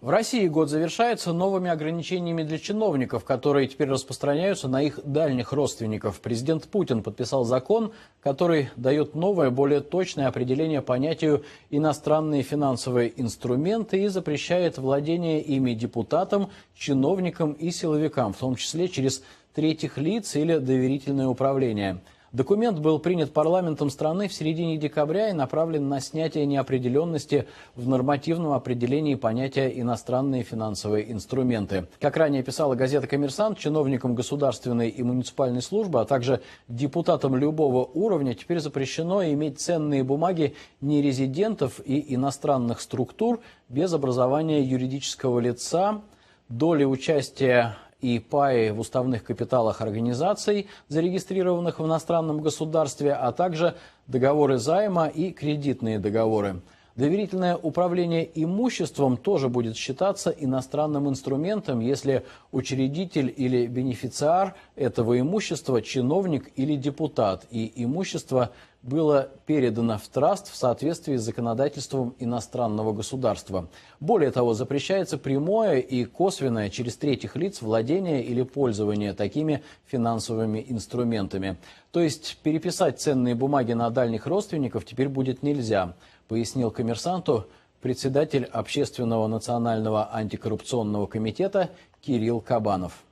В России год завершается новыми ограничениями для чиновников, которые теперь распространяются на их дальних родственников. Президент Путин подписал закон, который дает новое, более точное определение понятию «иностранные финансовые инструменты» и запрещает владение ими депутатам, чиновникам и силовикам, в том числе через третьих лиц или доверительное управление. Документ был принят парламентом страны в середине декабря и направлен на снятие неопределенности в нормативном определении понятия «иностранные финансовые инструменты». Как ранее писала газета «Коммерсант», чиновникам государственной и муниципальной службы, а также депутатам любого уровня теперь запрещено иметь ценные бумаги нерезидентов и иностранных структур без образования юридического лица, доли участия и паи в уставных капиталах организаций, зарегистрированных в иностранном государстве, а также договоры займа и кредитные договоры. Доверительное управление имуществом тоже будет считаться иностранным инструментом, если учредитель или бенефициар этого имущества – чиновник или депутат, и имущество было передано в траст в соответствии с законодательством иностранного государства. Более того, запрещается прямое и косвенное через третьих лиц владение или пользование такими финансовыми инструментами. То есть переписать ценные бумаги на дальних родственников теперь будет нельзя, пояснил «Коммерсанту» председатель Общественного национального антикоррупционного комитета Кирилл Кабанов.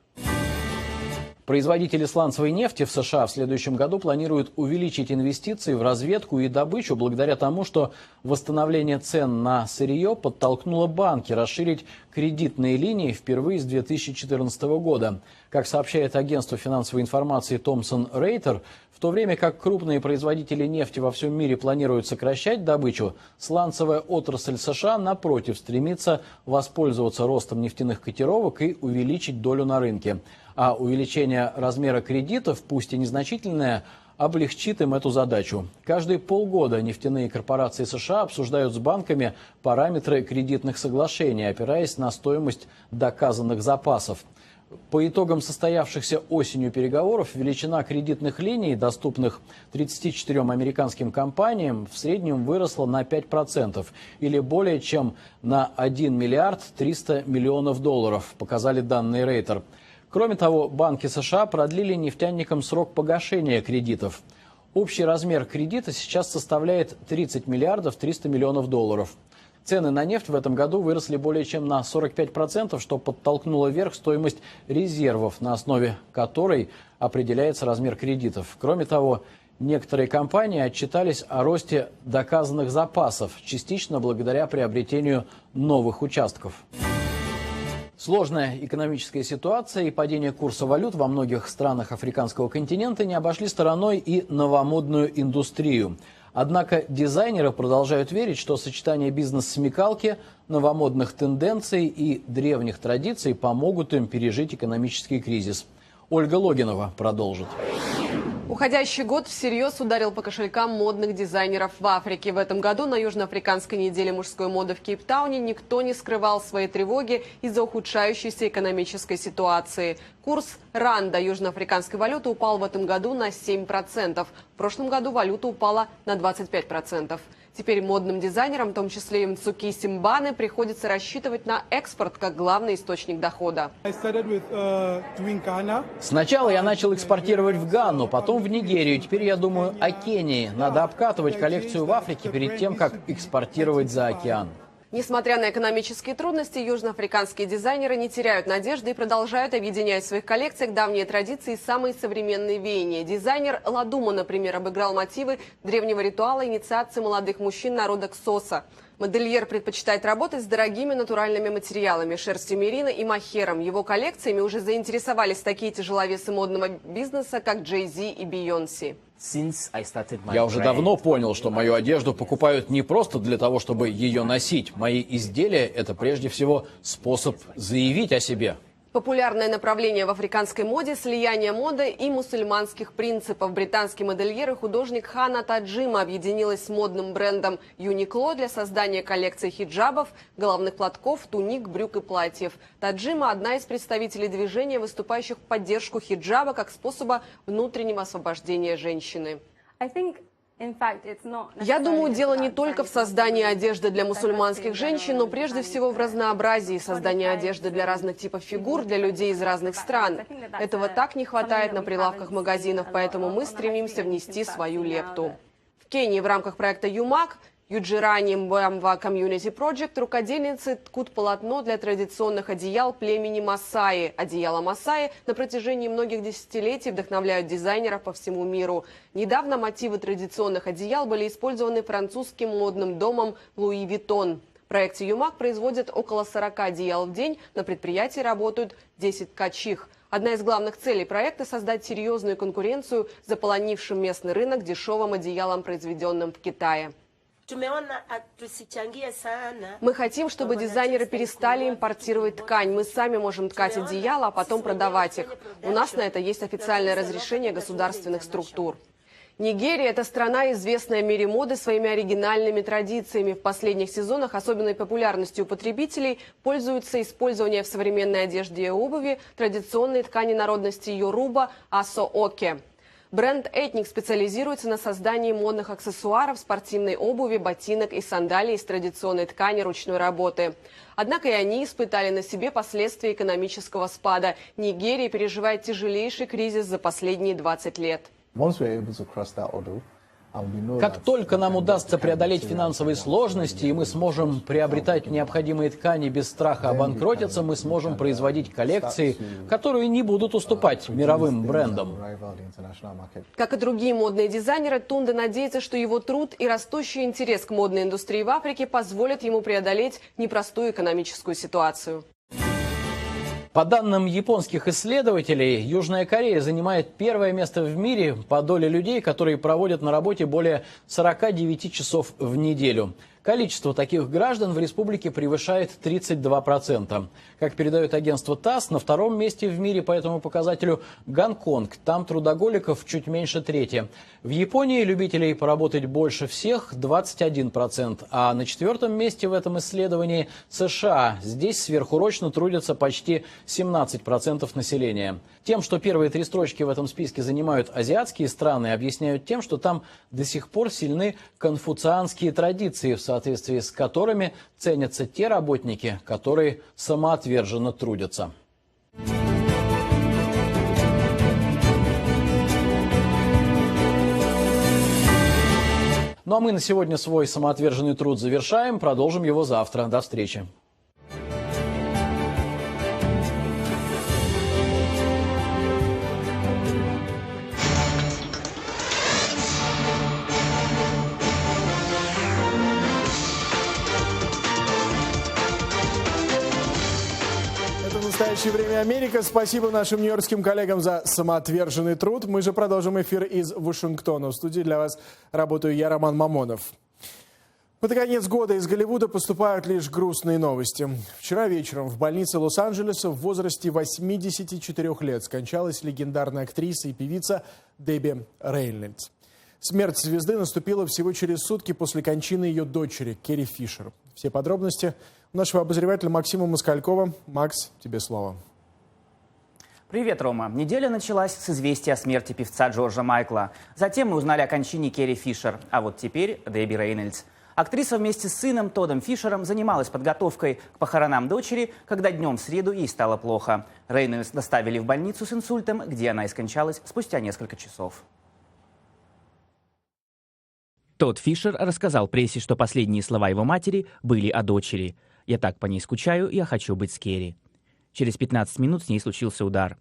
Производители сланцевой нефти в США в следующем году планируют увеличить инвестиции в разведку и добычу благодаря тому, что восстановление цен на сырье подтолкнуло банки расширить кредитные линии впервые с 2014 года. Как сообщает агентство финансовой информации Thomson Reuters, в то время как крупные производители нефти во всем мире планируют сокращать добычу, сланцевая отрасль США, напротив, стремится воспользоваться ростом нефтяных котировок и увеличить долю на рынке. А увеличение размера кредитов, пусть и незначительное, облегчит им эту задачу. Каждые полгода нефтяные корпорации США обсуждают с банками параметры кредитных соглашений, опираясь на стоимость доказанных запасов. По итогам состоявшихся осенью переговоров величина кредитных линий, доступных 34 американским компаниям, в среднем выросла на 5%, или более чем на 1 миллиард 300 миллионов долларов, показали данные Рейтер. Кроме того, банки США продлили нефтяникам срок погашения кредитов. Общий размер кредита сейчас составляет 30 миллиардов 300 миллионов долларов. Цены на нефть в этом году выросли более чем на 45%, что подтолкнуло вверх стоимость резервов, на основе которой определяется размер кредитов. Кроме того, некоторые компании отчитались о росте доказанных запасов, частично благодаря приобретению новых участков. Сложная экономическая ситуация и падение курса валют во многих странах африканского континента не обошли стороной и новомодную индустрию. Однако дизайнеры продолжают верить, что сочетание бизнес-смекалки, новомодных тенденций и древних традиций помогут им пережить экономический кризис. Ольга Логинова продолжит. Уходящий год всерьез ударил по кошелькам модных дизайнеров в Африке. В этом году на Южноафриканской неделе мужской моды в Кейптауне никто не скрывал своей тревоги из-за ухудшающейся экономической ситуации. Курс ранда южноафриканской валюты упал в этом году на 7%. В прошлом году валюта упала на 25%. Теперь модным дизайнерам, в том числе и Мцуки Симбаны, приходится рассчитывать на экспорт как главный источник дохода. Сначала я начал экспортировать в Ганну, потом в Нигерию. Теперь я думаю о Кении. Надо обкатывать коллекцию в Африке перед тем, как экспортировать за океан. Несмотря на экономические трудности, южноафриканские дизайнеры не теряют надежды и продолжают объединять в своих коллекциях давние традиции и самые современные веяния. Дизайнер Ладума, например, обыграл мотивы древнего ритуала инициации молодых мужчин народа Ксоса. Модельер предпочитает работать с дорогими натуральными материалами – шерстью мерино и мохером. Его коллекциями уже заинтересовались такие тяжеловесы модного бизнеса, как Jay-Z и Бейонсе. Я уже давно понял, что мою одежду покупают не просто для того, чтобы ее носить. Мои изделия – это прежде всего способ заявить о себе. Популярное направление в африканской моде – слияние моды и мусульманских принципов. Британский модельер и художник Хана Таджима объединилась с модным брендом Uniqlo для создания коллекции хиджабов, головных платков, туник, брюк и платьев. Таджима – одна из представителей движения, выступающих в поддержку хиджаба как способа внутреннего освобождения женщины. Я думаю, дело не только в создании одежды для мусульманских женщин, но прежде всего в разнообразии создания одежды для разных типов фигур, для людей из разных стран. Этого так не хватает на прилавках магазинов, поэтому мы стремимся внести свою лепту. В Кении в рамках проекта ЮМАК Юджирани Мбамва Community Project рукодельницы ткут полотно для традиционных одеял племени Масаи. Одеяла Масаи на протяжении многих десятилетий вдохновляют дизайнеров по всему миру. Недавно мотивы традиционных одеял были использованы французским модным домом Луи Виттон. В проекте ЮМАК производят около 40 одеял в день, на предприятии работают 10 ткачих. Одна из главных целей проекта – создать серьезную конкуренцию заполонившим местный рынок дешевым одеялом, произведенным в Китае. Мы хотим, чтобы дизайнеры перестали импортировать ткань. Мы сами можем ткать одеяла, а потом продавать их. У нас на это есть официальное разрешение государственных структур. Нигерия – это страна, известная в мире моды своими оригинальными традициями. В последних сезонах особенной популярностью у потребителей пользуется использование в современной одежде и обуви традиционной ткани народности Йоруба асо-оке. Бренд «Этник» специализируется на создании модных аксессуаров, спортивной обуви, ботинок и сандалий из традиционной ткани ручной работы. Однако и они испытали на себе последствия экономического спада. Нигерия переживает тяжелейший кризис за последние 20 лет. Как только нам удастся преодолеть финансовые сложности, и мы сможем приобретать необходимые ткани без страха обанкротиться, мы сможем производить коллекции, которые не будут уступать мировым брендам. Как и другие модные дизайнеры, Тунде надеется, что его труд и растущий интерес к модной индустрии в Африке позволят ему преодолеть непростую экономическую ситуацию. По данным японских исследователей, Южная Корея занимает первое место в мире по доле людей, которые проводят на работе более 49 часов в неделю. Количество таких граждан в республике превышает 32%. Как передает агентство ТАСС, на втором месте в мире по этому показателю Гонконг. Там трудоголиков чуть меньше трети. В Японии любителей поработать больше всех 21%. А на четвертом месте в этом исследовании США. Здесь сверхурочно трудятся почти 17% населения. Тем, что первые три строчки в этом списке занимают азиатские страны, объясняют тем, что там до сих пор сильны конфуцианские традиции, в соответствии с которыми ценятся те работники, которые самоотверженно трудятся. Ну а мы на сегодня свой самоотверженный труд завершаем. Продолжим его завтра. До встречи. Настоящее время Америка. Спасибо нашим нью-йоркским коллегам за самоотверженный труд. Мы же продолжим эфир из Вашингтона. В студии для вас работаю я, Роман Мамонов. Под конец года из Голливуда поступают лишь грустные новости. Вчера вечером в больнице Лос-Анджелеса в возрасте 84 лет скончалась легендарная актриса и певица Дебби Рейнольдс. Смерть звезды наступила всего через сутки после кончины ее дочери Керри Фишер. Все подробности у нашего обозревателя Максима Москалькова. Макс, тебе слово. Привет, Рома. Неделя началась с известия о смерти певца Джорджа Майкла. Затем мы узнали о кончине Керри Фишер. А вот теперь Дебби Рейнольдс. Актриса вместе с сыном Тоддом Фишером занималась подготовкой к похоронам дочери, когда днем в среду ей стало плохо. Рейнольдс доставили в больницу с инсультом, где она и скончалась спустя несколько часов. Тодд Фишер рассказал прессе, что последние слова его матери были о дочери. «Я так по ней скучаю, я хочу быть с Керри». Через 15 минут с ней случился удар.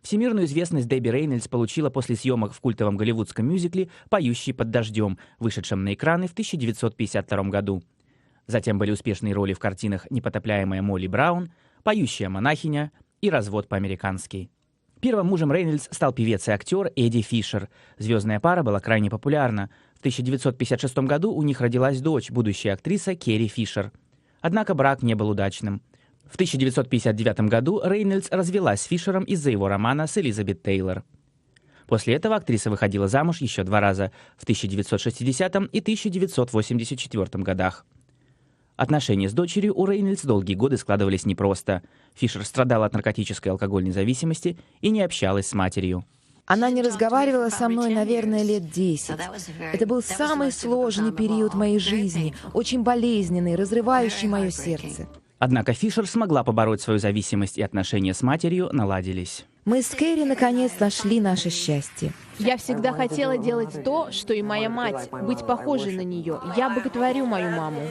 Всемирную известность Дебби Рейнольдс получила после съемок в культовом голливудском мюзикле «Поющий под дождем», вышедшем на экраны в 1952 году. Затем были успешные роли в картинах «Непотопляемая Молли Браун», «Поющая монахиня» и «Развод по-американски». Первым мужем Рейнольдс стал певец и актер Эдди Фишер. Звездная пара была крайне популярна. В 1956 году у них родилась дочь, будущая актриса Керри Фишер. Однако брак не был удачным. В 1959 году Рейнольдс развелась с Фишером из-за его романа с Элизабет Тейлор. После этого актриса выходила замуж еще 2 раза – в 1960 и 1984 годах. Отношения с дочерью у Рейнольдс долгие годы складывались непросто. Фишер страдала от наркотической и алкогольной зависимости и не общалась с матерью. Она не разговаривала со мной, наверное, лет 10. Это был самый сложный период моей жизни, очень болезненный, разрывающий мое сердце. Однако Фишер смогла побороть свою зависимость, и отношения с матерью наладились. Мы с Кэрри наконец нашли наше счастье. Я всегда хотела делать то, что и моя мать, быть похожей на нее. Я боготворю мою маму.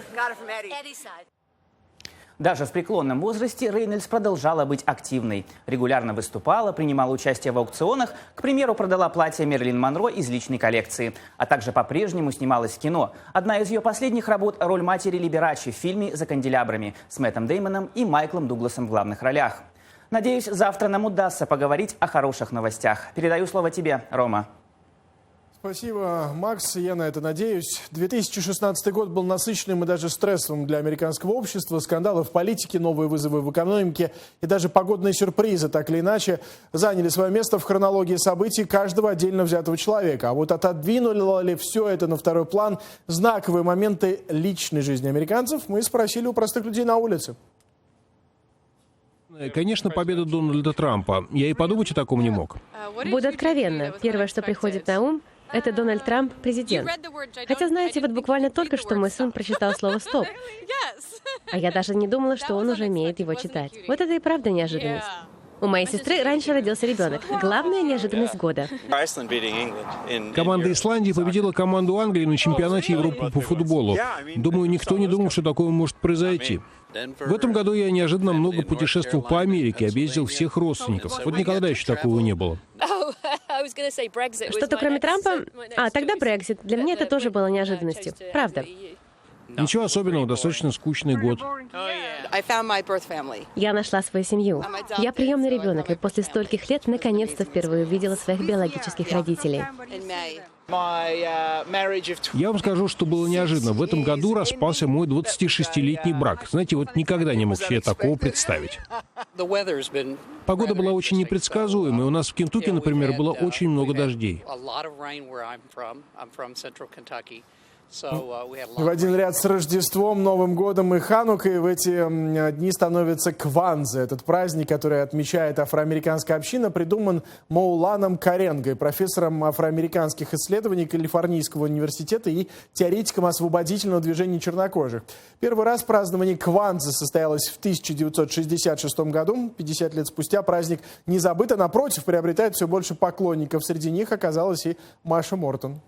Даже в преклонном возрасте Рейнольдс продолжала быть активной. Регулярно выступала, принимала участие в аукционах, к примеру, продала платье Мэрилин Монро из личной коллекции, а также по-прежнему снималась в кино. Одна из ее последних работ – роль матери Либерачи в фильме «За канделябрами» с Мэттом Деймоном и Майклом Дугласом в главных ролях. Надеюсь, завтра нам удастся поговорить о хороших новостях. Передаю слово тебе, Рома. Спасибо, Макс. Я на это надеюсь. 2016 год был насыщенным и даже стрессовым для американского общества. Скандалы в политике, новые вызовы в экономике и даже погодные сюрпризы, так или иначе, заняли свое место в хронологии событий каждого отдельно взятого человека. А вот отодвинуло ли все это на второй план знаковые моменты личной жизни американцев, мы спросили у простых людей на улице. Конечно, победа Дональда Трампа. Я и подумать о таком не мог. Буду откровенна. Первое, что приходит на ум, это Дональд Трамп, президент. Хотя, знаете, вот буквально только что мой сын прочитал слово «стоп». А я даже не думала, что он уже умеет его читать. Вот это и правда неожиданность. У моей сестры раньше родился ребенок. Главная неожиданность года. Команда Исландии победила команду Англии на чемпионате Европы по футболу. Думаю, никто не думал, что такое может произойти. В этом году я неожиданно много путешествовал по Америке, объездил всех родственников. Вот никогда еще такого не было. Что-то кроме Трампа? Тогда Брексит. Для меня это тоже было неожиданностью. Правда. Ничего особенного, достаточно скучный год. Я нашла свою семью. Я приемный ребенок, и после стольких лет наконец-то впервые увидела своих биологических родителей. Я вам скажу, что было неожиданно. В этом году распался мой 26-летний брак. Знаете, вот никогда не мог себе такого представить. Погода была очень непредсказуемой. У нас в Кентукки, например, было очень много дождей. В один ряд с Рождеством, Новым годом и Ханукой в эти дни становится Кванза. Этот праздник, который отмечает афроамериканская община, придуман Моуланом Каренгой, профессором афроамериканских исследований Калифорнийского университета и теоретиком освободительного движения чернокожих. Первый раз празднование Кванзы состоялось в 1966 году. 50 лет спустя праздник не забыт, а напротив, приобретает все больше поклонников. Среди них оказалась и Маша Мортон.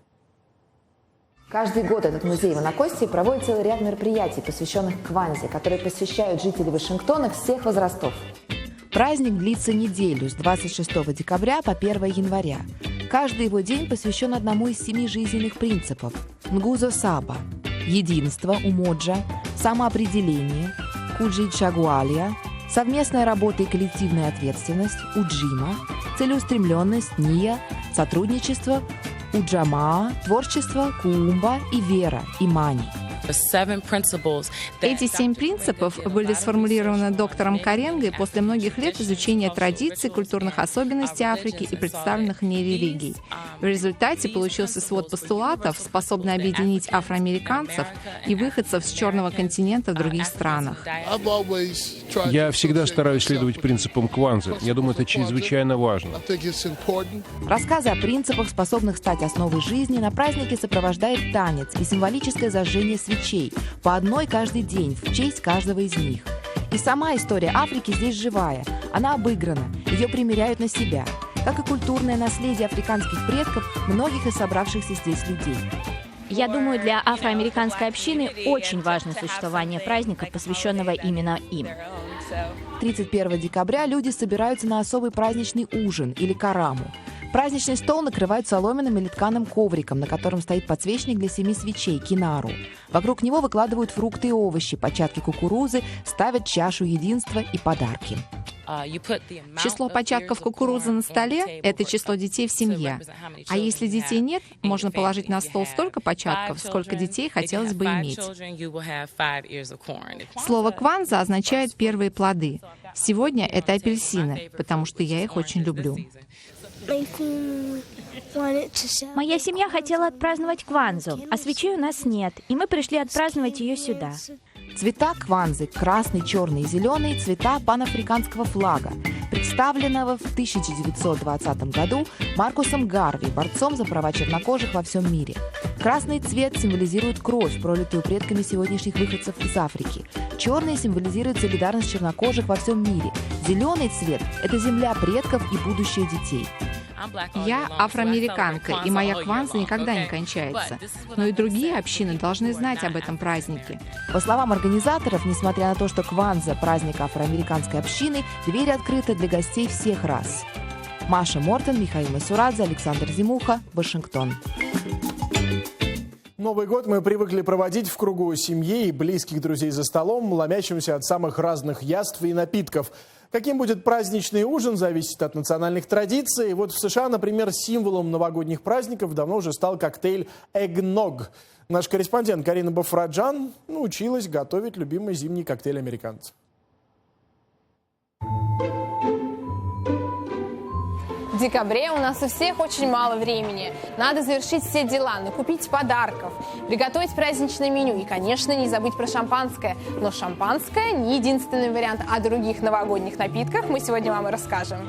Каждый год этот музей в Анакостии проводит целый ряд мероприятий, посвященных Кванзе, которые посещают жители Вашингтона всех возрастов. Праздник длится неделю с 26 декабря по 1 января. Каждый его день посвящен одному из 7 жизненных принципов – Нгузо Саба – единство, умоджа, самоопределение, куджи-чагуалия, совместная работа и коллективная ответственность, уджима, целеустремленность, ния, сотрудничество, уджама, творчество, куумба и вера, имани. Эти 7 принципов были сформулированы доктором Каренгой после многих лет изучения традиций, культурных особенностей Африки и представленных в ней религий. В результате получился свод постулатов, способный объединить афроамериканцев и выходцев с Черного континента в других странах. Я всегда стараюсь следовать принципам Кванзы. Я думаю, это чрезвычайно важно. Рассказы о принципах, способных стать основой жизни, на празднике сопровождает танец и символическое зажжение свечей, по одной каждый день, в честь каждого из них. И сама история Африки здесь живая, она обыграна, ее примеряют на себя, как и культурное наследие африканских предков многих из собравшихся здесь людей. Я думаю, для афроамериканской общины очень важно существование праздника, посвященного именно им. 31 декабря люди собираются на особый праздничный ужин или караму. Праздничный стол накрывают соломенным или тканым ковриком, на котором стоит подсвечник для 7 свечей – кинару. Вокруг него выкладывают фрукты и овощи, початки кукурузы, ставят чашу единства и подарки. Число початков кукурузы на столе – это число детей в семье. А если детей нет, можно положить на стол столько початков, сколько детей хотелось бы иметь. Слово «кванза» означает «первые плоды». Сегодня это апельсины, потому что я их очень люблю. Моя семья хотела отпраздновать Кванзу, а свечей у нас нет, и мы пришли отпраздновать ее сюда. Цвета кванзы – красный, черный и зеленый – цвета панафриканского флага, представленного в 1920 году Маркусом Гарви, борцом за права чернокожих во всем мире. Красный цвет символизирует кровь, пролитую предками сегодняшних выходцев из Африки. Черный символизирует солидарность чернокожих во всем мире. Зеленый цвет – это земля предков и будущее детей. Я афроамериканка, и моя кванза никогда не кончается. Но и другие общины должны знать об этом празднике. По словам организаторов, несмотря на то, что Кванза – праздник афроамериканской общины, двери открыты для гостей всех рас. Маша Мортон, Михаил Масурадзе, Александр Зимуха, Вашингтон. Новый год мы привыкли проводить в кругу семьи и близких друзей за столом, ломящимся от самых разных яств и напитков. Каким будет праздничный ужин, зависит от национальных традиций. Вот в США, например, символом новогодних праздников давно уже стал коктейль «эгног». Наш корреспондент Карина Бафраджан научилась готовить любимый зимний коктейль американцев. В декабре у нас у всех очень мало времени. Надо завершить все дела, накупить подарков, приготовить праздничное меню и, конечно, не забыть про шампанское. Но шампанское не единственный вариант. О других новогодних напитках мы сегодня вам и расскажем.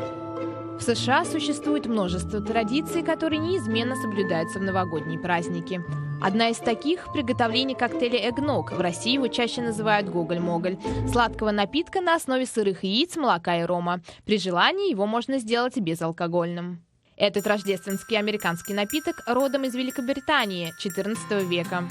В США существует множество традиций, которые неизменно соблюдаются в новогодние праздники. Одна из таких – приготовление коктейля «эгног». В России его чаще называют «гоголь-моголь». Сладкого напитка на основе сырых яиц, молока и рома. При желании его можно сделать безалкогольным. Этот рождественский американский напиток родом из Великобритании XIV века.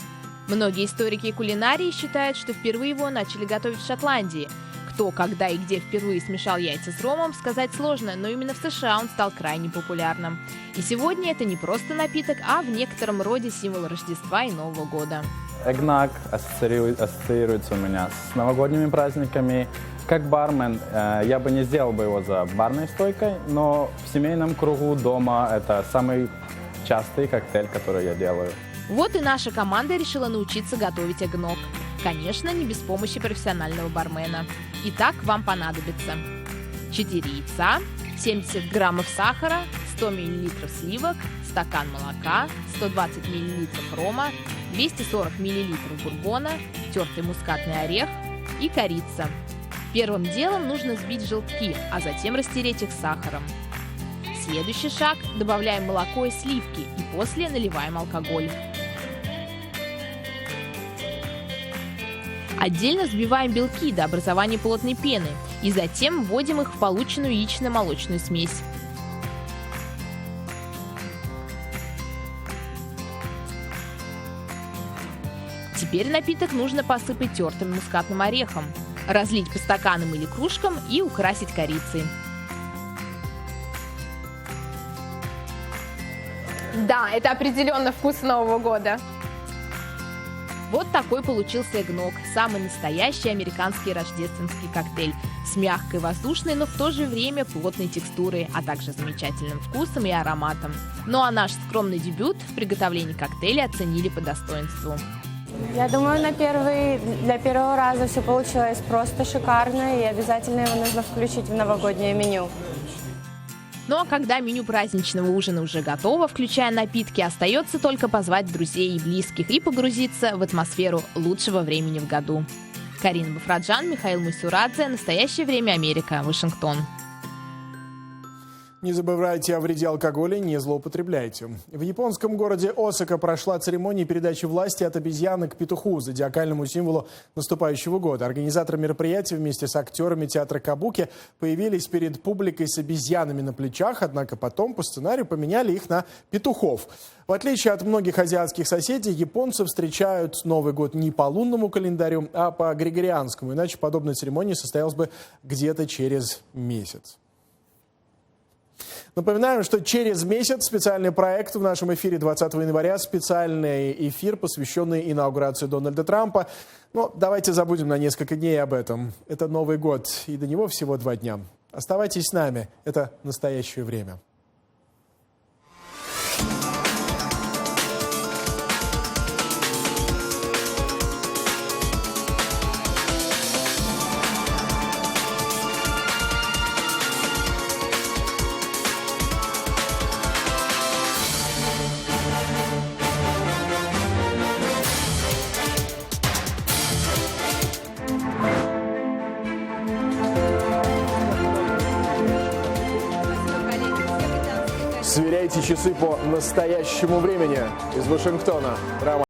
Многие историки кулинарии считают, что впервые его начали готовить в Шотландии. Кто, когда и где впервые смешал яйца с ромом, сказать сложно, но именно в США он стал крайне популярным. И сегодня это не просто напиток, а в некотором роде символ Рождества и Нового года. Эгног ассоциируется у меня с новогодними праздниками. Как бармен я бы не сделал бы его за барной стойкой, но в семейном кругу дома это самый частый коктейль, который я делаю. Вот и наша команда решила научиться готовить эгног. Конечно, не без помощи профессионального бармена. Итак, вам понадобится 4 яйца, 70 граммов сахара, 100 мл сливок, стакан молока, 120 мл рома, 240 мл бурбона, тертый мускатный орех и корица. Первым делом нужно взбить желтки, а затем растереть их с сахаром. Следующий шаг – добавляем молоко и сливки, и после наливаем алкоголь. Отдельно взбиваем белки до образования плотной пены и затем вводим их в полученную яично-молочную смесь. Теперь напиток нужно посыпать тертым мускатным орехом, разлить по стаканам или кружкам и украсить корицей. Да, это определенно вкус Нового года. Вот такой получился эгног, самый настоящий американский рождественский коктейль с мягкой, воздушной, но в то же время плотной текстурой, а также замечательным вкусом и ароматом. Ну а наш скромный дебют в приготовлении коктейля оценили по достоинству. Я думаю, для первого раза все получилось просто шикарно, и обязательно его нужно включить в новогоднее меню. Ну а когда меню праздничного ужина уже готово, включая напитки, остается только позвать друзей и близких и погрузиться в атмосферу лучшего времени в году. Карина Бафраджан, Михаил Масурадзе. Настоящее время Америка. Вашингтон. Не забывайте о вреде алкоголя, не злоупотребляйте. В японском городе Осака прошла церемония передачи власти от обезьяны к петуху, зодиакальному символу наступающего года. Организаторы мероприятия вместе с актерами театра Кабуки появились перед публикой с обезьянами на плечах, однако потом по сценарию поменяли их на петухов. В отличие от многих азиатских соседей, японцы встречают Новый год не по лунному календарю, а по григорианскому, иначе подобная церемония состоялась бы где-то через месяц. Напоминаем, что через месяц специальный проект в нашем эфире 20 января, специальный эфир, посвященный инаугурации Дональда Трампа. Но давайте забудем на несколько дней об этом. Это Новый год, и до него всего 2 дня. Оставайтесь с нами, это настоящее время. эти часы по настоящему времени. Из Вашингтона Роман